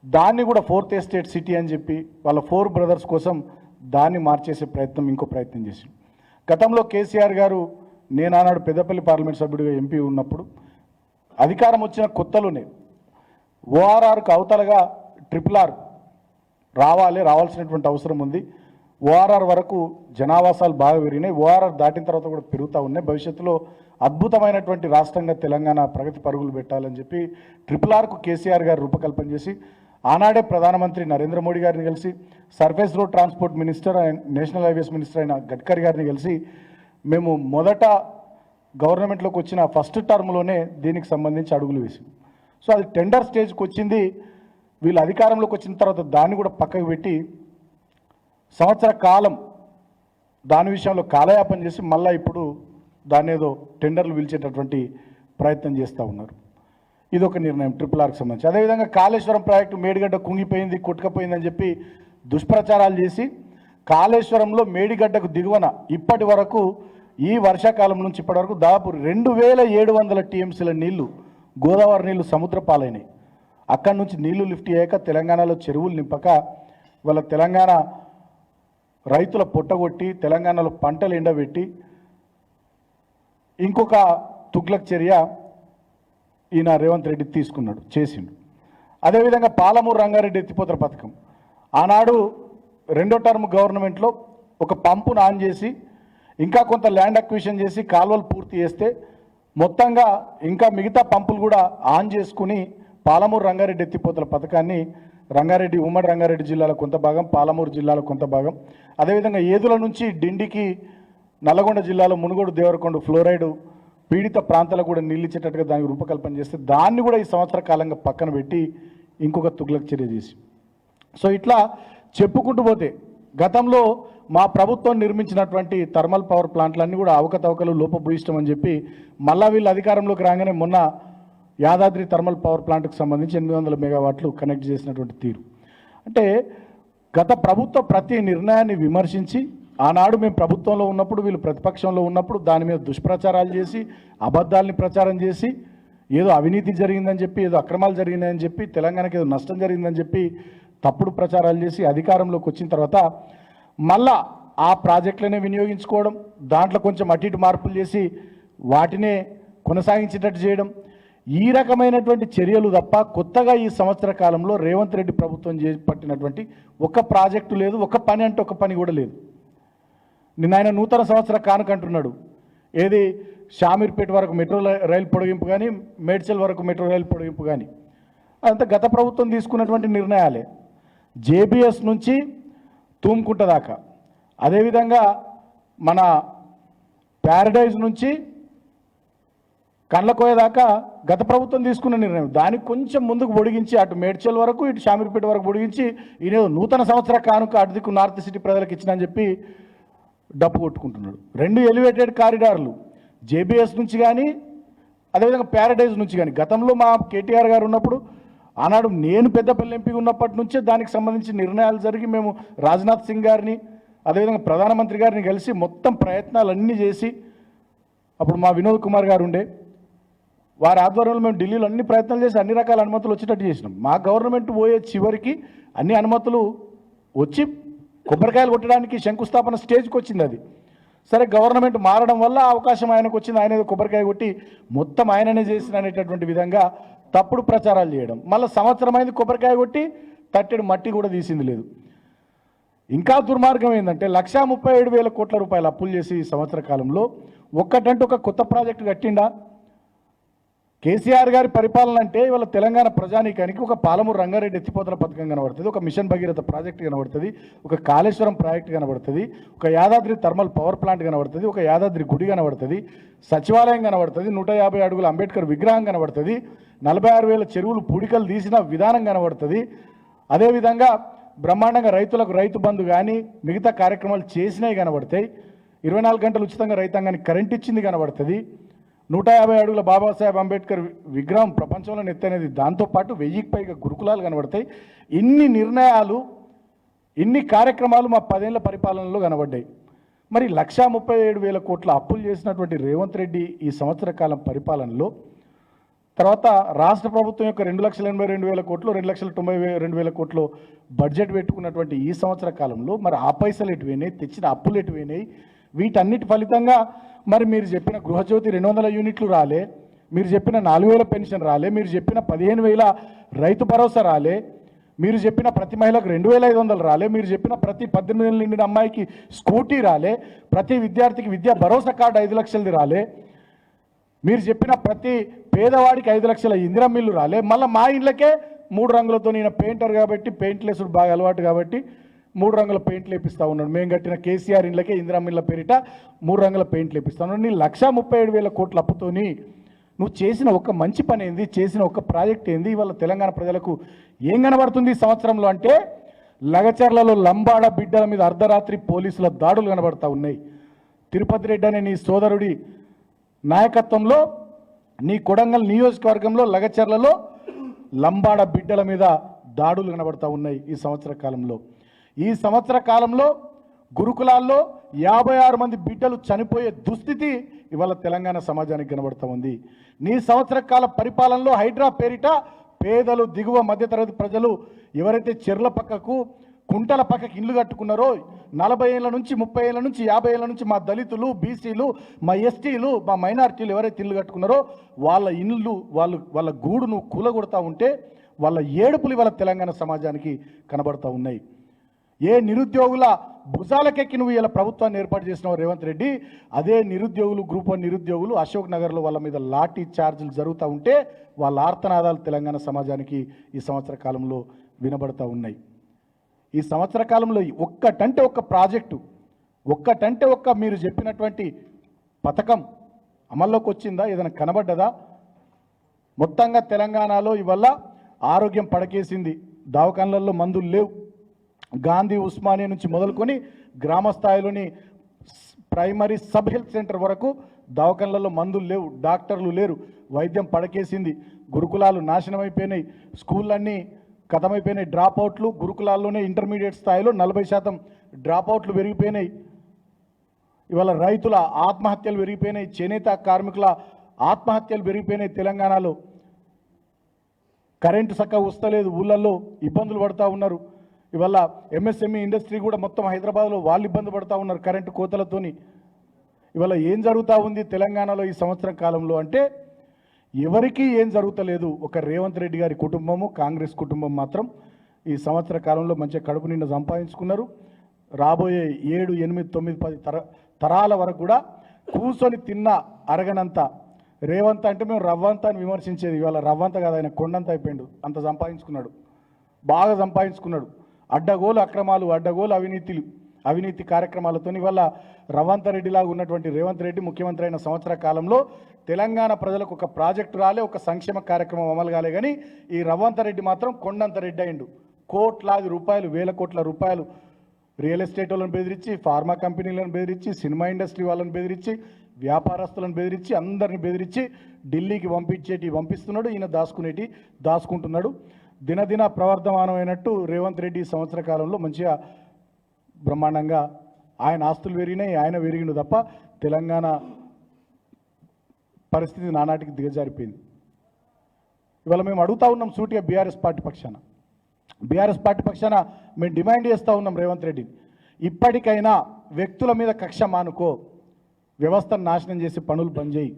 దాన్ని కూడా 4th ఎస్టేట్ సిటీ అని చెప్పి వాళ్ళ 4 బ్రదర్స్ కోసం దాన్ని మార్చేసే ఇంకో ప్రయత్నం చేసింది. గతంలో కేసీఆర్ గారు నేను ఆనాడు పెద్దపల్లి పార్లమెంట్ సభ్యుడిగా ఎంపీ ఉన్నప్పుడు అధికారం వచ్చిన కొత్తలోనే ఓఆర్ఆర్కు అవతలగా RRR రావాల్సినటువంటి అవసరం ఉంది. ఓఆర్ఆర్ వరకు జనావాసాలు బాగా పెరిగినాయి. ఓఆర్ఆర్ దాటిన తర్వాత కూడా పెరుగుతూ ఉన్నాయి. భవిష్యత్తులో అద్భుతమైనటువంటి రాష్ట్రంగా తెలంగాణ ప్రగతి పరుగులు పెట్టాలని చెప్పి RRRకు కేసీఆర్ గారు రూపకల్పన చేసి ఆనాడే ప్రధానమంత్రి నరేంద్ర మోడీ గారిని కలిసి surface road transport minister national highways minister అయిన గడ్కరీ గారిని కలిసి మేము మొదట గవర్నమెంట్లోకి వచ్చిన ఫస్ట్ టర్మ్లోనే దీనికి సంబంధించి అడుగులు వేసాం. సో అది టెండర్ స్టేజ్కి వచ్చింది. వీళ్ళు అధికారంలోకి వచ్చిన తర్వాత దాన్ని కూడా పక్కకు పెట్టి సంవత్సర కాలం దాని విషయంలో కాలయాపన చేసి మళ్ళీ ఇప్పుడు దాన్ని ఏదో టెండర్లు పిలిచేటటువంటి ప్రయత్నం చేస్తూ ఉన్నారు. ఇది ఒక నిర్ణయం RRRకి సంబంధించి. అదేవిధంగా కాళేశ్వరం ప్రాజెక్టు మేడిగడ్డ కుంగిపోయింది, కొట్టుకపోయిందని చెప్పి దుష్ప్రచారాలు చేసి కాళేశ్వరంలో మేడిగడ్డకు దిగువన ఇప్పటి వరకు ఈ వర్షాకాలం నుంచి ఇప్పటి వరకు దాదాపు 2700 TMCల నీళ్లు గోదావరి నీళ్లు సముద్ర పాలైనాయి. అక్కడి నుంచి నీళ్లు లిఫ్ట్ అయ్యాక తెలంగాణలో చెరువులు నింపక వాళ్ళ తెలంగాణ రైతుల పొట్టగొట్టి తెలంగాణలో పంటలు ఎండబెట్టి ఇంకొక తుగ్లక్ చర్య ఈయన రేవంత్ రెడ్డి చేసిండు. అదేవిధంగా పాలమూరు రంగారెడ్డి ఎత్తిపోతల పథకం ఆనాడు 2వ టర్మ్ గవర్నమెంట్లో ఒక పంపును ఆన్ చేసి ఇంకా కొంత ల్యాండ్ అక్విజిషన్ చేసి కాలువలు పూర్తి చేస్తే మొత్తంగా ఇంకా మిగతా పంపులు కూడా ఆన్ చేసుకుని పాలమూరు రంగారెడ్డి ఎత్తిపోతల పథకాన్ని ఉమ్మడి రంగారెడ్డి జిల్లాలో కొంత భాగం, పాలమూరు జిల్లాలో కొంత భాగం, అదేవిధంగా ఏదుల నుంచి డిండికి నల్లగొండ జిల్లాలో మునుగోడు దేవరకొండ ఫ్లోరైడ్ పీడిత ప్రాంతాలకు కూడా నిలిచేటట్టుగా దానికి రూపకల్పన చేస్తే దాన్ని కూడా ఈ సంవత్సర కాలంగా పక్కన పెట్టి ఇంకొక తుగ్లక్ చర్య చేసి సో ఇట్లా చెప్పుకుంటూ పోతే గతంలో మా ప్రభుత్వం నిర్మించినటువంటి థర్మల్ పవర్ ప్లాంట్లన్నీ కూడా అవకతవకలు లోపభూయిష్టం అని చెప్పి మళ్ళా వీళ్ళు అధికారంలోకి రాగానే మొన్న యాదాద్రి థర్మల్ పవర్ ప్లాంట్కి సంబంధించి 800 మెగావాట్లు కనెక్ట్ చేసినటువంటి తీరు. అంటే గత ప్రభుత్వ ప్రతి నిర్ణయాన్ని విమర్శించి ఆనాడు మేము ప్రభుత్వంలో ఉన్నప్పుడు వీళ్ళు ప్రతిపక్షంలో ఉన్నప్పుడు దాని మీద దుష్ప్రచారాలు చేసి అబద్ధాలని ప్రచారం చేసి ఏదో అవినీతి జరిగిందని చెప్పి ఏదో అక్రమాలు జరిగిందని చెప్పి తెలంగాణకి ఏదో నష్టం జరిగిందని చెప్పి తప్పుడు ప్రచారాలు చేసి అధికారంలోకి వచ్చిన తర్వాత మళ్ళా ఆ ప్రాజెక్టులనే వినియోగించుకోవడం, దాంట్లో కొంచెం అటు ఇటు మార్పులు చేసి వాటినే కొనసాగించేటట్టు చేయడం, ఈ రకమైనటువంటి చర్యలు తప్ప కొత్తగా ఈ సంవత్సర కాలంలో రేవంత్ రెడ్డి ప్రభుత్వం చేపట్టినటువంటి ఒక ప్రాజెక్టు లేదు, ఒక పని అంటే ఒక పని కూడా లేదు. నిన్న ఆయన నూతన సంవత్సర కానుకంటున్నాడు. ఏది షామీర్పేట వరకు మెట్రో రైలు పొడిగింపు కానీ, మేడ్చల్ వరకు మెట్రో రైలు పొడిగింపు కానీ అదంతా గత ప్రభుత్వం తీసుకున్నటువంటి నిర్ణయాలే. జేబీఎస్ నుంచి తూమ్కుంట దాకా, అదేవిధంగా మన ప్యారడైజ్ నుంచి కండ్లకోయ దాకా గత ప్రభుత్వం తీసుకున్న నిర్ణయం. దానికి కొంచెం ముందుకు పొడిగించి అటు మేడ్చల్ వరకు ఇటు షామీర్పేట వరకు పొడిగించి ఈయన నూతన సంవత్సర కానుక అటు దిక్కు నార్త్ సిటీ ప్రజలకు ఇచ్చినని చెప్పి డప్పు కొట్టుకుంటున్నాడు. 2 ఎలివేటెడ్ కారిడార్లు జేబీఎస్ నుంచి కానీ అదేవిధంగా ప్యారడైజ్ నుంచి కానీ గతంలో మా కేటీఆర్ గారు ఉన్నప్పుడు ఆనాడు నేను పెద్దపల్లి ఎంపీ ఉన్నప్పటి నుంచే దానికి సంబంధించి నిర్ణయాలు జరిగి మేము రాజ్నాథ్ సింగ్ గారిని అదేవిధంగా ప్రధానమంత్రి గారిని కలిసి మొత్తం ప్రయత్నాలన్నీ చేసి అప్పుడు మా వినోద్ కుమార్ గారు ఉండే వారి ఆధ్వర్యంలో మేము ఢిల్లీలో అన్ని ప్రయత్నాలు చేసి అన్ని రకాల అనుమతులు వచ్చేటట్టు చేసినాం. మా గవర్నమెంట్ పోయే చివరికి అన్ని అనుమతులు వచ్చి కొబ్బరికాయలు కొట్టడానికి శంకుస్థాపన స్టేజ్కి వచ్చింది. అది సరే గవర్నమెంట్ మారడం వల్ల అవకాశం ఆయనకు వచ్చింది, ఆయన కొబ్బరికాయ కొట్టి మొత్తం ఆయననే చేసిన అనేటటువంటి విధంగా తప్పుడు ప్రచారాలు చేయడం, మళ్ళీ సంవత్సరం అయింది కొబ్బరికాయ కొట్టి తట్టెడు మట్టి కూడా తీసింది లేదు. ఇంకా దుర్మార్గం ఏంటంటే 1,37,000 కోట్ల రూపాయలు అప్పులు చేసి ఈ సంవత్సర కాలంలో ఒక్కటంటే ఒక కొత్త ప్రాజెక్టు కట్టిండా? కేసీఆర్ గారి పరిపాలన అంటే ఇవాళ తెలంగాణ ప్రజానీకానికి ఒక పాలమూరు రంగారెడ్డి ఎత్తిపోతల పథకం కనబడుతుంది, ఒక మిషన్ భగీరథ ప్రాజెక్టు కనబడుతుంది, ఒక కాళేశ్వరం ప్రాజెక్టు కనబడుతుంది, ఒక యాదాద్రి థర్మల్ పవర్ ప్లాంట్ కనబడుతుంది, ఒక యాదాద్రి గుడి కనబడుతుంది, సచివాలయం కనబడుతుంది, 150 అడుగుల అంబేద్కర్ విగ్రహం కనబడుతుంది, 46,000 చెరువులు పూడికలు తీసిన విధానం కనబడుతుంది. అదేవిధంగా బ్రహ్మాండంగా రైతులకు రైతు బంధు కానీ మిగతా కార్యక్రమాలు చేసినవి కనబడతాయి. 24 గంటలు ఉచితంగా రైతాంగానికి కరెంట్ ఇచ్చింది కనబడుతుంది. 150 అడుగుల బాబాసాహెబ్ అంబేద్కర్ విగ్రహం ప్రపంచంలో ఎత్తైనది, దాంతోపాటు 1000కి పైగా గురుకులాలు కనబడతాయి. ఇన్ని నిర్ణయాలు ఇన్ని కార్యక్రమాలు మా 10 ఏళ్ల పరిపాలనలో కనబడ్డాయి. మరి 1,37,000 కోట్ల అప్పులు చేసినటువంటి రేవంత్ రెడ్డి ఈ సంవత్సర కాలం పరిపాలనలో, తర్వాత రాష్ట్ర ప్రభుత్వం యొక్క 2,82,000 కోట్లు 2,92,000 కోట్లు బడ్జెట్ పెట్టుకున్నటువంటి ఈ సంవత్సర కాలంలో మరి ఆ పైసలు ఎటువైనాయి, తెచ్చిన అప్పులు ఎటువైనాయి, వీటన్నిటి ఫలితంగా మరి మీరు చెప్పిన గృహజ్యోతి 200 యూనిట్లు రాలే, మీరు చెప్పిన 4,000 పెన్షన్ రాలే, మీరు చెప్పిన 15,000 రైతు భరోసా రాలే, మీరు చెప్పిన ప్రతి మహిళకు 2,500 రాలే, మీరు చెప్పిన ప్రతి 18 ఏళ్ళు నిండిన అమ్మాయికి స్కూటీ రాలే, ప్రతి విద్యార్థికి విద్యా భరోసా కార్డు 5 లక్షలది రాలే, మీరు చెప్పిన ప్రతి పేదవాడికి 5 లక్షల ఇందిరా మిల్లు రాలే. మళ్ళీ మా ఇళ్ళకే 3 రంగులతో, నేను పెయింటర్ కాబట్టి పెయింట్లు వేసుడు బాగా అలవాటు కాబట్టి 3 రంగుల పెయింట్లు వేపిస్తూ ఉన్నాడు. మేము కట్టిన కేసీఆర్ ఇళ్ళకే ఇందిరా మిల్ల పేరిట 3 రంగుల పెయింట్లు వేపిస్తా ఉన్నాడు. నీ 1,37,000 కోట్ల అప్పుతోని నువ్వు చేసిన ఒక మంచి పని ఏంది, చేసిన ఒక ప్రాజెక్ట్ ఏంది, ఇవాళ తెలంగాణ ప్రజలకు ఏం కనబడుతుంది ఈ సంవత్సరంలో అంటే, లగచర్లలో లంబాడ బిడ్డల మీద అర్ధరాత్రి పోలీసుల దాడులు కనబడతా ఉన్నాయి. తిరుపతి రెడ్డి అనే నీ సోదరుడి నాయకత్వంలో నీ కొడంగల్ నియోజకవర్గంలో లగచర్లలో లంబాడ బిడ్డల మీద దాడులు కనబడతా ఉన్నాయి ఈ సంవత్సర కాలంలో. ఈ సంవత్సర కాలంలో గురుకులాల్లో 56 మంది బిడ్డలు చనిపోయే దుస్థితి ఇవాళ తెలంగాణ సమాజానికి కనబడతా ఉంది. నీ సంవత్సర కాల పరిపాలనలో హైడ్రా పేరిట పేదలు, దిగువ మధ్యతరగతి ప్రజలు ఎవరైతే చెర్ల పక్కకు, కుంటల పక్కకి ఇల్లు కట్టుకున్నారో, 40 ఏళ్ళ నుంచి 30 ఏళ్ళ నుంచి 50 ఏళ్ళ నుంచి మా దళితులు, బీసీలు, మా ఎస్టీలు, మా మైనారిటీలు ఎవరైతే ఇల్లు కట్టుకున్నారో వాళ్ళ ఇల్లు, వాళ్ళ గూడును కూలగొడతా ఉంటే వాళ్ళ ఏడుపులు ఇవాళ తెలంగాణ సమాజానికి కనబడతా ఉన్నాయి. ఏ నిరుద్యోగుల భుజాలకెక్కి నువ్వు ఇలా ప్రభుత్వాన్ని ఏర్పాటు చేసినావు రేవంత్ రెడ్డి, అదే నిరుద్యోగులు, గ్రూప్ 1 నిరుద్యోగులు అశోక్ నగర్లో వాళ్ళ మీద లాఠీ చార్జీలు జరుగుతూ ఉంటే వాళ్ళ ఆర్తనాదాలు తెలంగాణ సమాజానికి ఈ సంవత్సర కాలంలో వినబడతా ఉన్నాయి. ఈ సంవత్సర కాలంలో ఒక్కటంటే ఒక్క ప్రాజెక్టు, ఒక్కటంటే ఒక్క మీరు చెప్పినటువంటి పథకం అమల్లోకి వచ్చిందా, ఏదైనా కనబడ్డదా? మొత్తంగా తెలంగాణలో ఇవల్ల ఆరోగ్యం పడకేసింది. దవాఖానలలో మందులు లేవు. గాంధీ, ఉస్మానియా నుంచి మొదలుకొని గ్రామ స్థాయిలోని ప్రైమరీ సబ్ హెల్త్ సెంటర్ వరకు దవాఖానలలో మందులు లేవు, డాక్టర్లు లేరు, వైద్యం పడకేసింది. గురుకులాలు నాశనం అయిపోయినాయి, స్కూళ్ళన్నీ కథమైపోయినాయి. డ్రాప్అవుట్లు గురుకులాల్లోనే ఇంటర్మీడియట్ స్థాయిలో 40% డ్రాప్అవుట్లు పెరిగిపోయినాయి. ఇవాళ రైతుల ఆత్మహత్యలు పెరిగిపోయినాయి, చేనేత కార్మికుల ఆత్మహత్యలు పెరిగిపోయినాయి. తెలంగాణలో కరెంటు చక్కగా వస్తలేదు, ఊళ్ళల్లో ఇబ్బందులు పడుతూ ఉన్నారు. ఇవాళ ఎంఎస్ఎంఈ ఇండస్ట్రీ కూడా మొత్తం హైదరాబాద్లో వాళ్ళు ఇబ్బంది పడుతూ ఉన్నారు కరెంటు కోతలతోని. ఇవాళ ఏం జరుగుతూ ఉంది తెలంగాణలో ఈ సంవత్సరం కాలంలో అంటే ఎవరికీ ఏం జరుగుతలేదు. ఒక రేవంత్ రెడ్డి గారి కుటుంబము, కాంగ్రెస్ కుటుంబం మాత్రం ఈ సంవత్సర కాలంలో మంచిగా కడుపు నిండా సంపాదించుకున్నారు. రాబోయే 7, 8, 9, 10 తరాల వరకు కూడా కూర్చొని తిన్న అరగనంత రేవంత్ అంటే మేము రవ్వంత అని విమర్శించేది. ఇవాళ రవ్వంత కాదు, ఆయన కొండంత అయిపోయిండు. అంత సంపాదించుకున్నాడు, బాగా సంపాదించుకున్నాడు. అడ్డగోలు అక్రమాలు, అడ్డగోలు అవినీతి కార్యక్రమాలతో ఇవాళ రవంత రెడ్డిలాగా ఉన్నటువంటి రేవంత్ రెడ్డి ముఖ్యమంత్రి అయిన సంవత్సర కాలంలో తెలంగాణ ప్రజలకు ఒక ప్రాజెక్టు రాలే, ఒక సంక్షేమ కార్యక్రమం అమలు కాలే. కానీ ఈ రవంత రెడ్డి మాత్రం కొండంత రెడ్డి అయిండు. కోట్లాది రూపాయలు, 1,000 కోట్ల రూపాయలు రియల్ ఎస్టేట్ వాళ్ళని బెదిరించి, ఫార్మా కంపెనీలను బెదిరించి, సినిమా ఇండస్ట్రీ వాళ్ళని బెదిరించి, వ్యాపారస్తులను బెదిరించి, అందరిని బెదిరించి ఢిల్లీకి పంపిస్తున్నాడు. ఈయన దాచుకుంటున్నాడు. దినదిన ప్రవర్ధమానమైనట్టు రేవంత్ రెడ్డి సంవత్సర కాలంలో మంచిగా బ్రహ్మాండంగా ఆయన ఆస్తులు పెరిగినాయి, ఆయన పెరిగిండు తప్ప తెలంగాణ పరిస్థితి నానాటికి దిగజారిపోయింది. ఇవాళ మేము అడుగుతా ఉన్నాం సూటిగా బీఆర్ఎస్ పార్టీ పక్షాన మేము డిమాండ్ చేస్తూ ఉన్నాం రేవంత్ రెడ్డిని, ఇప్పటికైనా వ్యక్తుల మీద కక్ష మానుకో, వ్యవస్థను నాశనం చేసి పనులు బంద్ చేయి.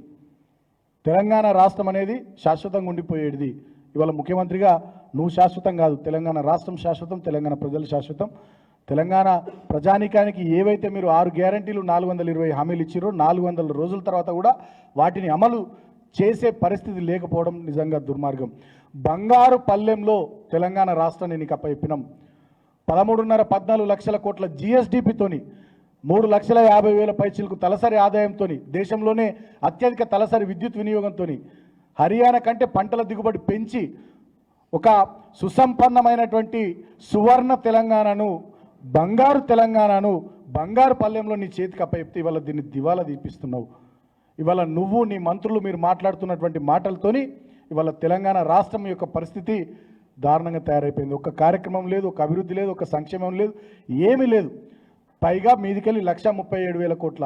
తెలంగాణ రాష్ట్రం అనేది శాశ్వతంగా ఉండిపోయేది. ఇవాళ ముఖ్యమంత్రిగా నువ్వు శాశ్వతం కాదు, తెలంగాణ రాష్ట్రం శాశ్వతం, తెలంగాణ ప్రజలు శాశ్వతం. తెలంగాణ ప్రజానీకానికి ఏవైతే మీరు 6 గ్యారంటీలు 420 హామీలు ఇచ్చిరో 400 రోజుల తర్వాత కూడా వాటిని అమలు చేసే పరిస్థితి లేకపోవడం నిజంగా దుర్మార్గం. బంగారు పల్లెంలో తెలంగాణ రాష్ట్రాన్ని నీకు అప్పచెప్పినాం. 13.5-14 లక్షల కోట్ల జిఎస్డిపితోని 3,50,000 పైచీలకు తలసరి ఆదాయంతో, దేశంలోనే అత్యధిక తలసరి విద్యుత్ వినియోగంతో, హర్యానా కంటే పంటల దిగుబడి పెంచి ఒక సుసంపన్నమైనటువంటి సువర్ణ తెలంగాణను, బంగారు తెలంగాణను బంగారు పల్లెంలో నీ చేతికి అప్పచెప్తే ఇవాళ దీన్ని దివాలా తీపిస్తున్నావు. ఇవాళ నువ్వు, నీ మంత్రులు మీరు మాట్లాడుతున్నటువంటి మాటలతోని ఇవాళ తెలంగాణ రాష్ట్రం యొక్క పరిస్థితి దారుణంగా తయారైపోయింది. ఒక కార్యక్రమం లేదు, ఒక అభివృద్ధి లేదు, ఒక సంక్షేమం లేదు, ఏమీ లేదు. పైగా మీదికెళ్ళి 1,37,000 కోట్ల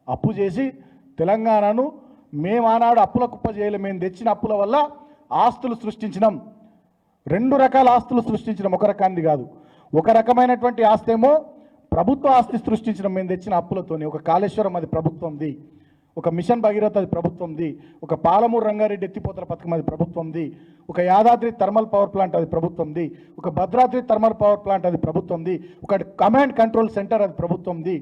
అప్పు చేసి తెలంగాణను మేము ఆనాడు అప్పుల కుప్ప చేయలే, మేము తెచ్చిన అప్పుల వల్ల ఆస్తులు సృష్టించినాం. 2 రకాల ఆస్తులు సృష్టించినాం, ఒక రకాన్ని కాదు. ఒక రకమైనటువంటి ఆస్తి ఏమో ప్రభుత్వ ఆస్తి సృష్టించడం మేము తెచ్చిన అప్పులతోని. ఒక కాళేశ్వరం అది ప్రభుత్వంది, ఒక మిషన్ భగీరథ అది ప్రభుత్వంది, ఒక పాలమూరు రంగారెడ్డి ఎత్తిపోతల పథకం అది ప్రభుత్వంది, ఒక యాదాద్రి థర్మల్ పవర్ ప్లాంట్ అది ప్రభుత్వంది, ఒక భద్రాద్రి థర్మల్ పవర్ ప్లాంట్ అది ప్రభుత్వంది, ఒక కమాండ్ కంట్రోల్ సెంటర్ అది ప్రభుత్వంది,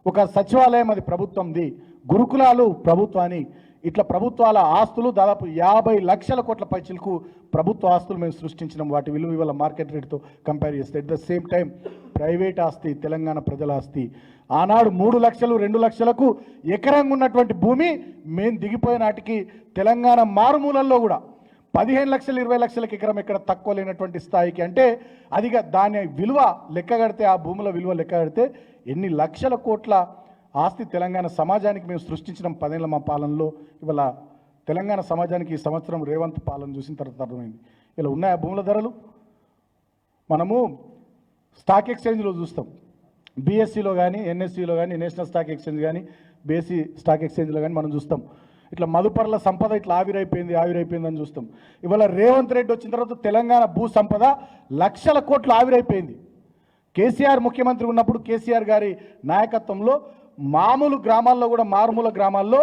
ఒక సచివాలయం అది ప్రభుత్వంది, గురుకులాలు ప్రభుత్వాన్ని. ఇట్లా ప్రభుత్వాల ఆస్తులు దాదాపు 50 లక్షల కోట్ల పైచిలకు ప్రభుత్వ ఆస్తులు మేము సృష్టించినాం. వాటి విలువ ఇవాళ మార్కెట్ రేట్తో కంపేర్ చేస్తే at the same time private ఆస్తి, తెలంగాణ ప్రజల ఆస్తి. ఆనాడు 3 లక్షలు 2 లక్షలకు ఎకరంగా ఉన్నటువంటి భూమి మేము దిగిపోయే నాటికి తెలంగాణ మారుమూలల్లో కూడా 15 లక్షలు 20 లక్షలకి ఎకరం ఎక్కడ తక్కువ లేనటువంటి స్థాయికి. అంటే అదిగా దాని విలువ లెక్క కడితే, ఆ భూముల విలువ లెక్క కడితే ఎన్ని లక్షల కోట్ల ఆస్తి తెలంగాణ సమాజానికి మేము సృష్టించడం 10 ఏళ్ళ మా పాలనలో. ఇవాళ తెలంగాణ సమాజానికి ఈ సంవత్సరం రేవంత్ పాలన చూసిన తర్వాత అర్థమైంది. ఇలా ఉన్నాయా భూముల ధరలు? మనము స్టాక్ ఎక్స్చేంజ్లో చూస్తాం, బీఎస్సీలో కానీ, ఎన్ఎస్సీలో కానీ, నేషనల్ స్టాక్ ఎక్స్చేంజ్ కానీ, బీఎస్సీ స్టాక్ ఎక్స్చేంజ్లో కానీ మనం చూస్తాం. ఇట్లా మదుపర్ల సంపద ఇట్లా ఆవిరైపోయిందని చూస్తాం. ఇవాళ రేవంత్ రెడ్డి వచ్చిన తర్వాత తెలంగాణ భూ సంపద లక్షల కోట్లు ఆవిరైపోయింది. కేసీఆర్ ముఖ్యమంత్రి ఉన్నప్పుడు కేసీఆర్ గారి నాయకత్వంలో మామూలు గ్రామాల్లో కూడా, మారుమూల గ్రామాల్లో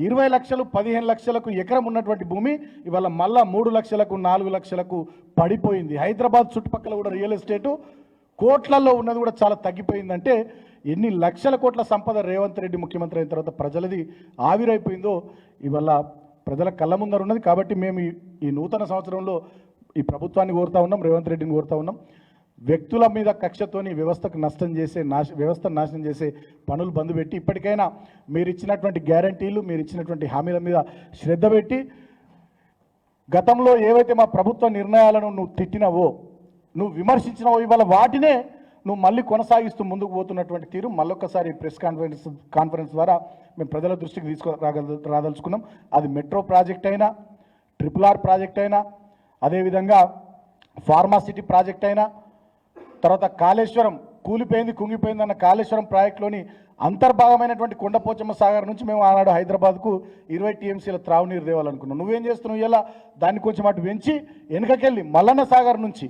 20 లక్షలు 15 లక్షలకు ఎకరం ఉన్నటువంటి భూమి ఇవాళ మళ్ళా 3 లక్షలకు 4 లక్షలకు పడిపోయింది. హైదరాబాద్ చుట్టుపక్కల కూడా రియల్ ఎస్టేటు కోట్లలో ఉన్నది కూడా చాలా తగ్గిపోయిందంటే ఎన్ని లక్షల కోట్ల సంపద రేవంత్ రెడ్డి ముఖ్యమంత్రి అయిన తర్వాత ప్రజలది ఆవిరైపోయిందో ఇవాళ ప్రజల కళ్ళ ముందర ఉన్నది. కాబట్టి మేము ఈ నూతన సంవత్సరంలో ఈ ప్రభుత్వాన్ని కోరుతా ఉన్నాం, రేవంత్ రెడ్డిని కోరుతా ఉన్నాం. వ్యక్తుల మీద కక్షతోని వ్యవస్థకు నష్టం చేసే, వ్యవస్థను నాశనం చేసే పనులు బంద్ పెట్టి ఇప్పటికైనా మీరు ఇచ్చినటువంటి గ్యారంటీలు, మీరు ఇచ్చినటువంటి హామీల మీద శ్రద్ధ పెట్టి, గతంలో ఏవైతే మా ప్రభుత్వ నిర్ణయాలను నువ్వు తిట్టినవో, నువ్వు విమర్శించినవో, ఇవాళ వాటినే నువ్వు మళ్ళీ కొనసాగిస్తూ ముందుకు పోతున్నటువంటి తీరు మళ్ళొక్కసారి ప్రెస్ కాన్ఫరెన్స్ ద్వారా మేము ప్రజల దృష్టికి రాదలుచుకున్నాం. అది మెట్రో ప్రాజెక్ట్ అయినా, RRR ప్రాజెక్ట్ అయినా, అదేవిధంగా ఫార్మాసిటీ ప్రాజెక్ట్ అయినా, తర్వాత కాళేశ్వరం కూలిపోయింది కుంగిపోయిందన్న కాళేశ్వరం ప్రాజెక్టులోని అంతర్భాగమైనటువంటి కొండపోచమ్మ సాగర్ నుంచి మేము ఆనాడు హైదరాబాద్కు 20 టీఎంసీల త్రాగునీరు తేవాలనుకున్నాం. నువ్వేం చేస్తున్నావు? ఇలా దాన్ని కొంచెం అటు పెంచి వెనుకకెళ్ళి మల్లన్న సాగర్ నుంచి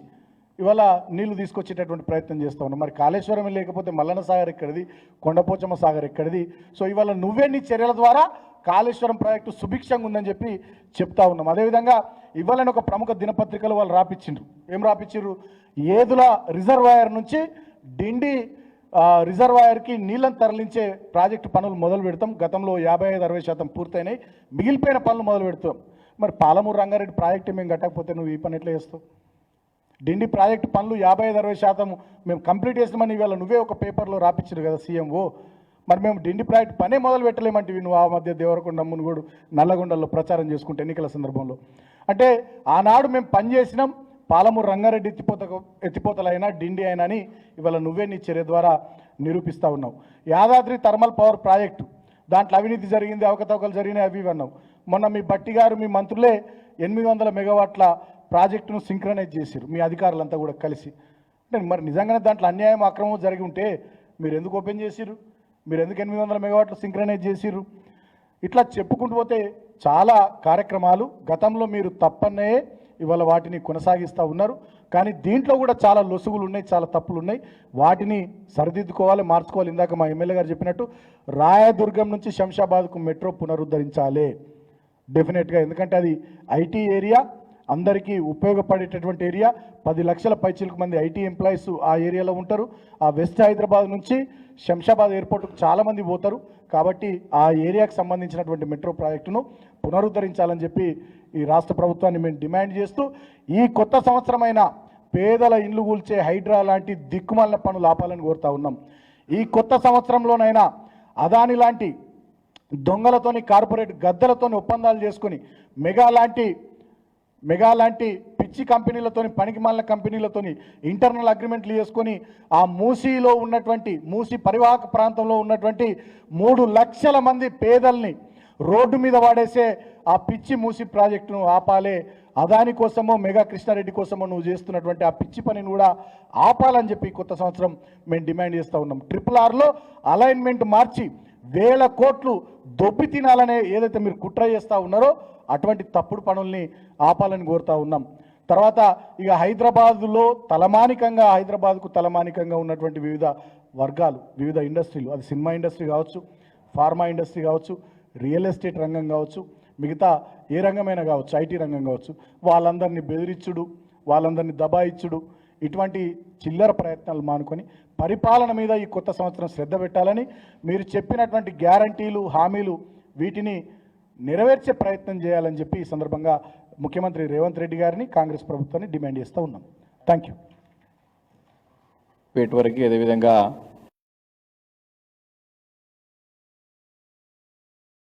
ఇవాళ నీళ్లు తీసుకొచ్చేటటువంటి ప్రయత్నం చేస్తూ ఉన్నాం. మరి కాళేశ్వరం లేకపోతే మల్లన్న సాగర్ ఎక్కడిది, కొండపోచమ్మ సాగర్ ఎక్కడిది? సో ఇవాళ నువ్వే నీ చర్యల ద్వారా కాళేశ్వరం ప్రాజెక్టు సుభిక్షంగా ఉందని చెప్పి చెప్తా ఉన్నాం. అదేవిధంగా ఇవ్వాలని ఒక ప్రముఖ దినపత్రికలు వాళ్ళు రాపిచ్చిండ్రు. ఏం రాపిచ్చిండ్రు? ఏదుల రిజర్వాయర్ నుంచి డిండి రిజర్వాయర్కి నీళ్ళని తరలించే ప్రాజెక్టు పనులు మొదలు పెడతాం. గతంలో 55-60% పూర్తయినాయి, మిగిలిపోయిన పనులు మొదలు పెడతాం. మరి పాలమూరు రంగారెడ్డి ప్రాజెక్టు మేము కట్టకపోతే నువ్వు ఈ పని ఎట్లా చేస్తావు? డిండి ప్రాజెక్టు పనులు 55-60% మేము కంప్లీట్ చేసినామని ఇవాళ నువ్వే ఒక పేపర్లో రాపిచ్చారు కదా సీఎంఓ. మరి మేము డిండి ప్రాజెక్టు పనే మొదలు పెట్టలేమంటే నువ్వు ఆ మధ్య దేవరకొండ, మునుగోడు, నల్లగొండల్లో ప్రచారం చేసుకుంటే ఎన్నికల సందర్భంలో. అంటే ఆనాడు మేము పనిచేసినాం, పాలమూరు రంగారెడ్డి ఎత్తిపోతలైనా డిండి అయినా అని ఇవాళ నువ్వే నీ చర్య ద్వారా నిరూపిస్తూ ఉన్నావు. యాదాద్రి థర్మల్ పవర్ ప్రాజెక్టు, దాంట్లో అవినీతి జరిగింది, అవకతవకలు జరిగినాయి, అవి అన్నావు. మొన్న మీ బట్టి గారు, మీ మంత్రులే 800 మెగావాట్ల ప్రాజెక్టును సింక్రనైజ్ చేశారు, మీ అధికారులంతా కూడా కలిసి. అంటే మరి నిజంగానే దాంట్లో అన్యాయం, అక్రమం జరిగి ఉంటే మీరు ఎందుకు ఓపెన్ చేసిర్రు? మీరు ఎందుకు 800 మెగావాట్లు సింక్రనైజ్ చేసిర్రు? ఇట్లా చెప్పుకుంటూ పోతే చాలా కార్యక్రమాలు గతంలో మీరు తప్పనే ఇవాళ వాటిని కొనసాగిస్తూ ఉన్నారు. కానీ దీంట్లో కూడా చాలా లొసుగులు ఉన్నాయి, చాలా తప్పులు ఉన్నాయి. వాటిని సరిదిద్దుకోవాలి, మార్చుకోవాలి. ఇందాక మా ఎమ్మెల్యే గారు చెప్పినట్టు రాయదుర్గం నుంచి శంషాబాద్కు మెట్రో పునరుద్ధరించాలి డెఫినెట్గా. ఎందుకంటే అది ఐటీ ఏరియా, అందరికీ ఉపయోగపడేటటువంటి ఏరియా. 10 లక్షల పైచిలకు మంది ఐటీ ఎంప్లాయీస్ ఆ ఏరియాలో ఉంటారు. ఆ వెస్ట్ హైదరాబాద్ నుంచి శంషాబాద్ ఎయిర్పోర్ట్కు చాలామంది పోతారు. కాబట్టి ఆ ఏరియాకు సంబంధించినటువంటి మెట్రో ప్రాజెక్టును పునరుద్ధరించాలని చెప్పి ఈ రాష్ట్ర ప్రభుత్వాన్ని మేము డిమాండ్ చేస్తూ, ఈ కొత్త సంవత్సరమైన పేదల ఇండ్లు కూల్చే హైడ్రా లాంటి దిక్కుమాలిన పనులు ఆపాలని కోరుతా ఉన్నాం. ఈ కొత్త సంవత్సరంలోనైనా అదాని లాంటి దొంగలతోని, కార్పొరేట్ గద్దలతోని ఒప్పందాలు చేసుకొని మెగా లాంటి పిచ్చి కంపెనీలతోని, పనికిమాలిన కంపెనీలతోని ఇంటర్నల్ అగ్రిమెంట్లు చేసుకొని ఆ మూసీలో ఉన్నటువంటి, మూసీ పరివాహక ప్రాంతంలో ఉన్నటువంటి 3 లక్షల మంది పేదల్ని రోడ్డు మీద వాడేసే ఆ పిచ్చి మూసి ప్రాజెక్టును ఆపాలే, అదాని కోసమో మెగా కృష్ణారెడ్డి కోసమో నువ్వు చేస్తున్నటువంటి ఆ పిచ్చి పనిని కూడా ఆపాలని చెప్పి కొత్త సంవత్సరం మేము డిమాండ్ చేస్తూ ఉన్నాం. RRRలో అలైన్మెంట్ మార్చి 1000 కోట్లు దొబ్బి తినాలనే ఏదైతే మీరు కుట్ర చేస్తూ ఉన్నారో అటువంటి తప్పుడు పనుల్ని ఆపాలని కోరుతూ ఉన్నాం. తర్వాత ఇక హైదరాబాద్కు తలమానికంగా ఉన్నటువంటి వివిధ వర్గాలు, వివిధ ఇండస్ట్రీలు, అది సినిమా ఇండస్ట్రీ కావచ్చు, ఫార్మా ఇండస్ట్రీ కావచ్చు, రియల్ ఎస్టేట్ రంగం కావచ్చు, మిగతా ఏ రంగమైనా కావచ్చు, ఐటీ రంగం కావచ్చు, వాళ్ళందరినీ బెదిరించుడు, వాళ్ళందరినీ దబాయించుడు, ఇటువంటి చిల్లర ప్రయత్నాలు మానుకొని పరిపాలన మీద ఈ కొత్త సంవత్సరం శ్రద్ధ పెట్టాలని, మీరు చెప్పినటువంటి గ్యారంటీలు, హామీలు వీటిని నెరవేర్చే ప్రయత్నం చేయాలని చెప్పి ఈ సందర్భంగా ముఖ్యమంత్రి రేవంత్ రెడ్డి గారిని, కాంగ్రెస్ ప్రభుత్వాన్ని డిమాండ్ చేస్తూ ఉన్నాం. Thank you. పేట వరకు అదేవిధంగా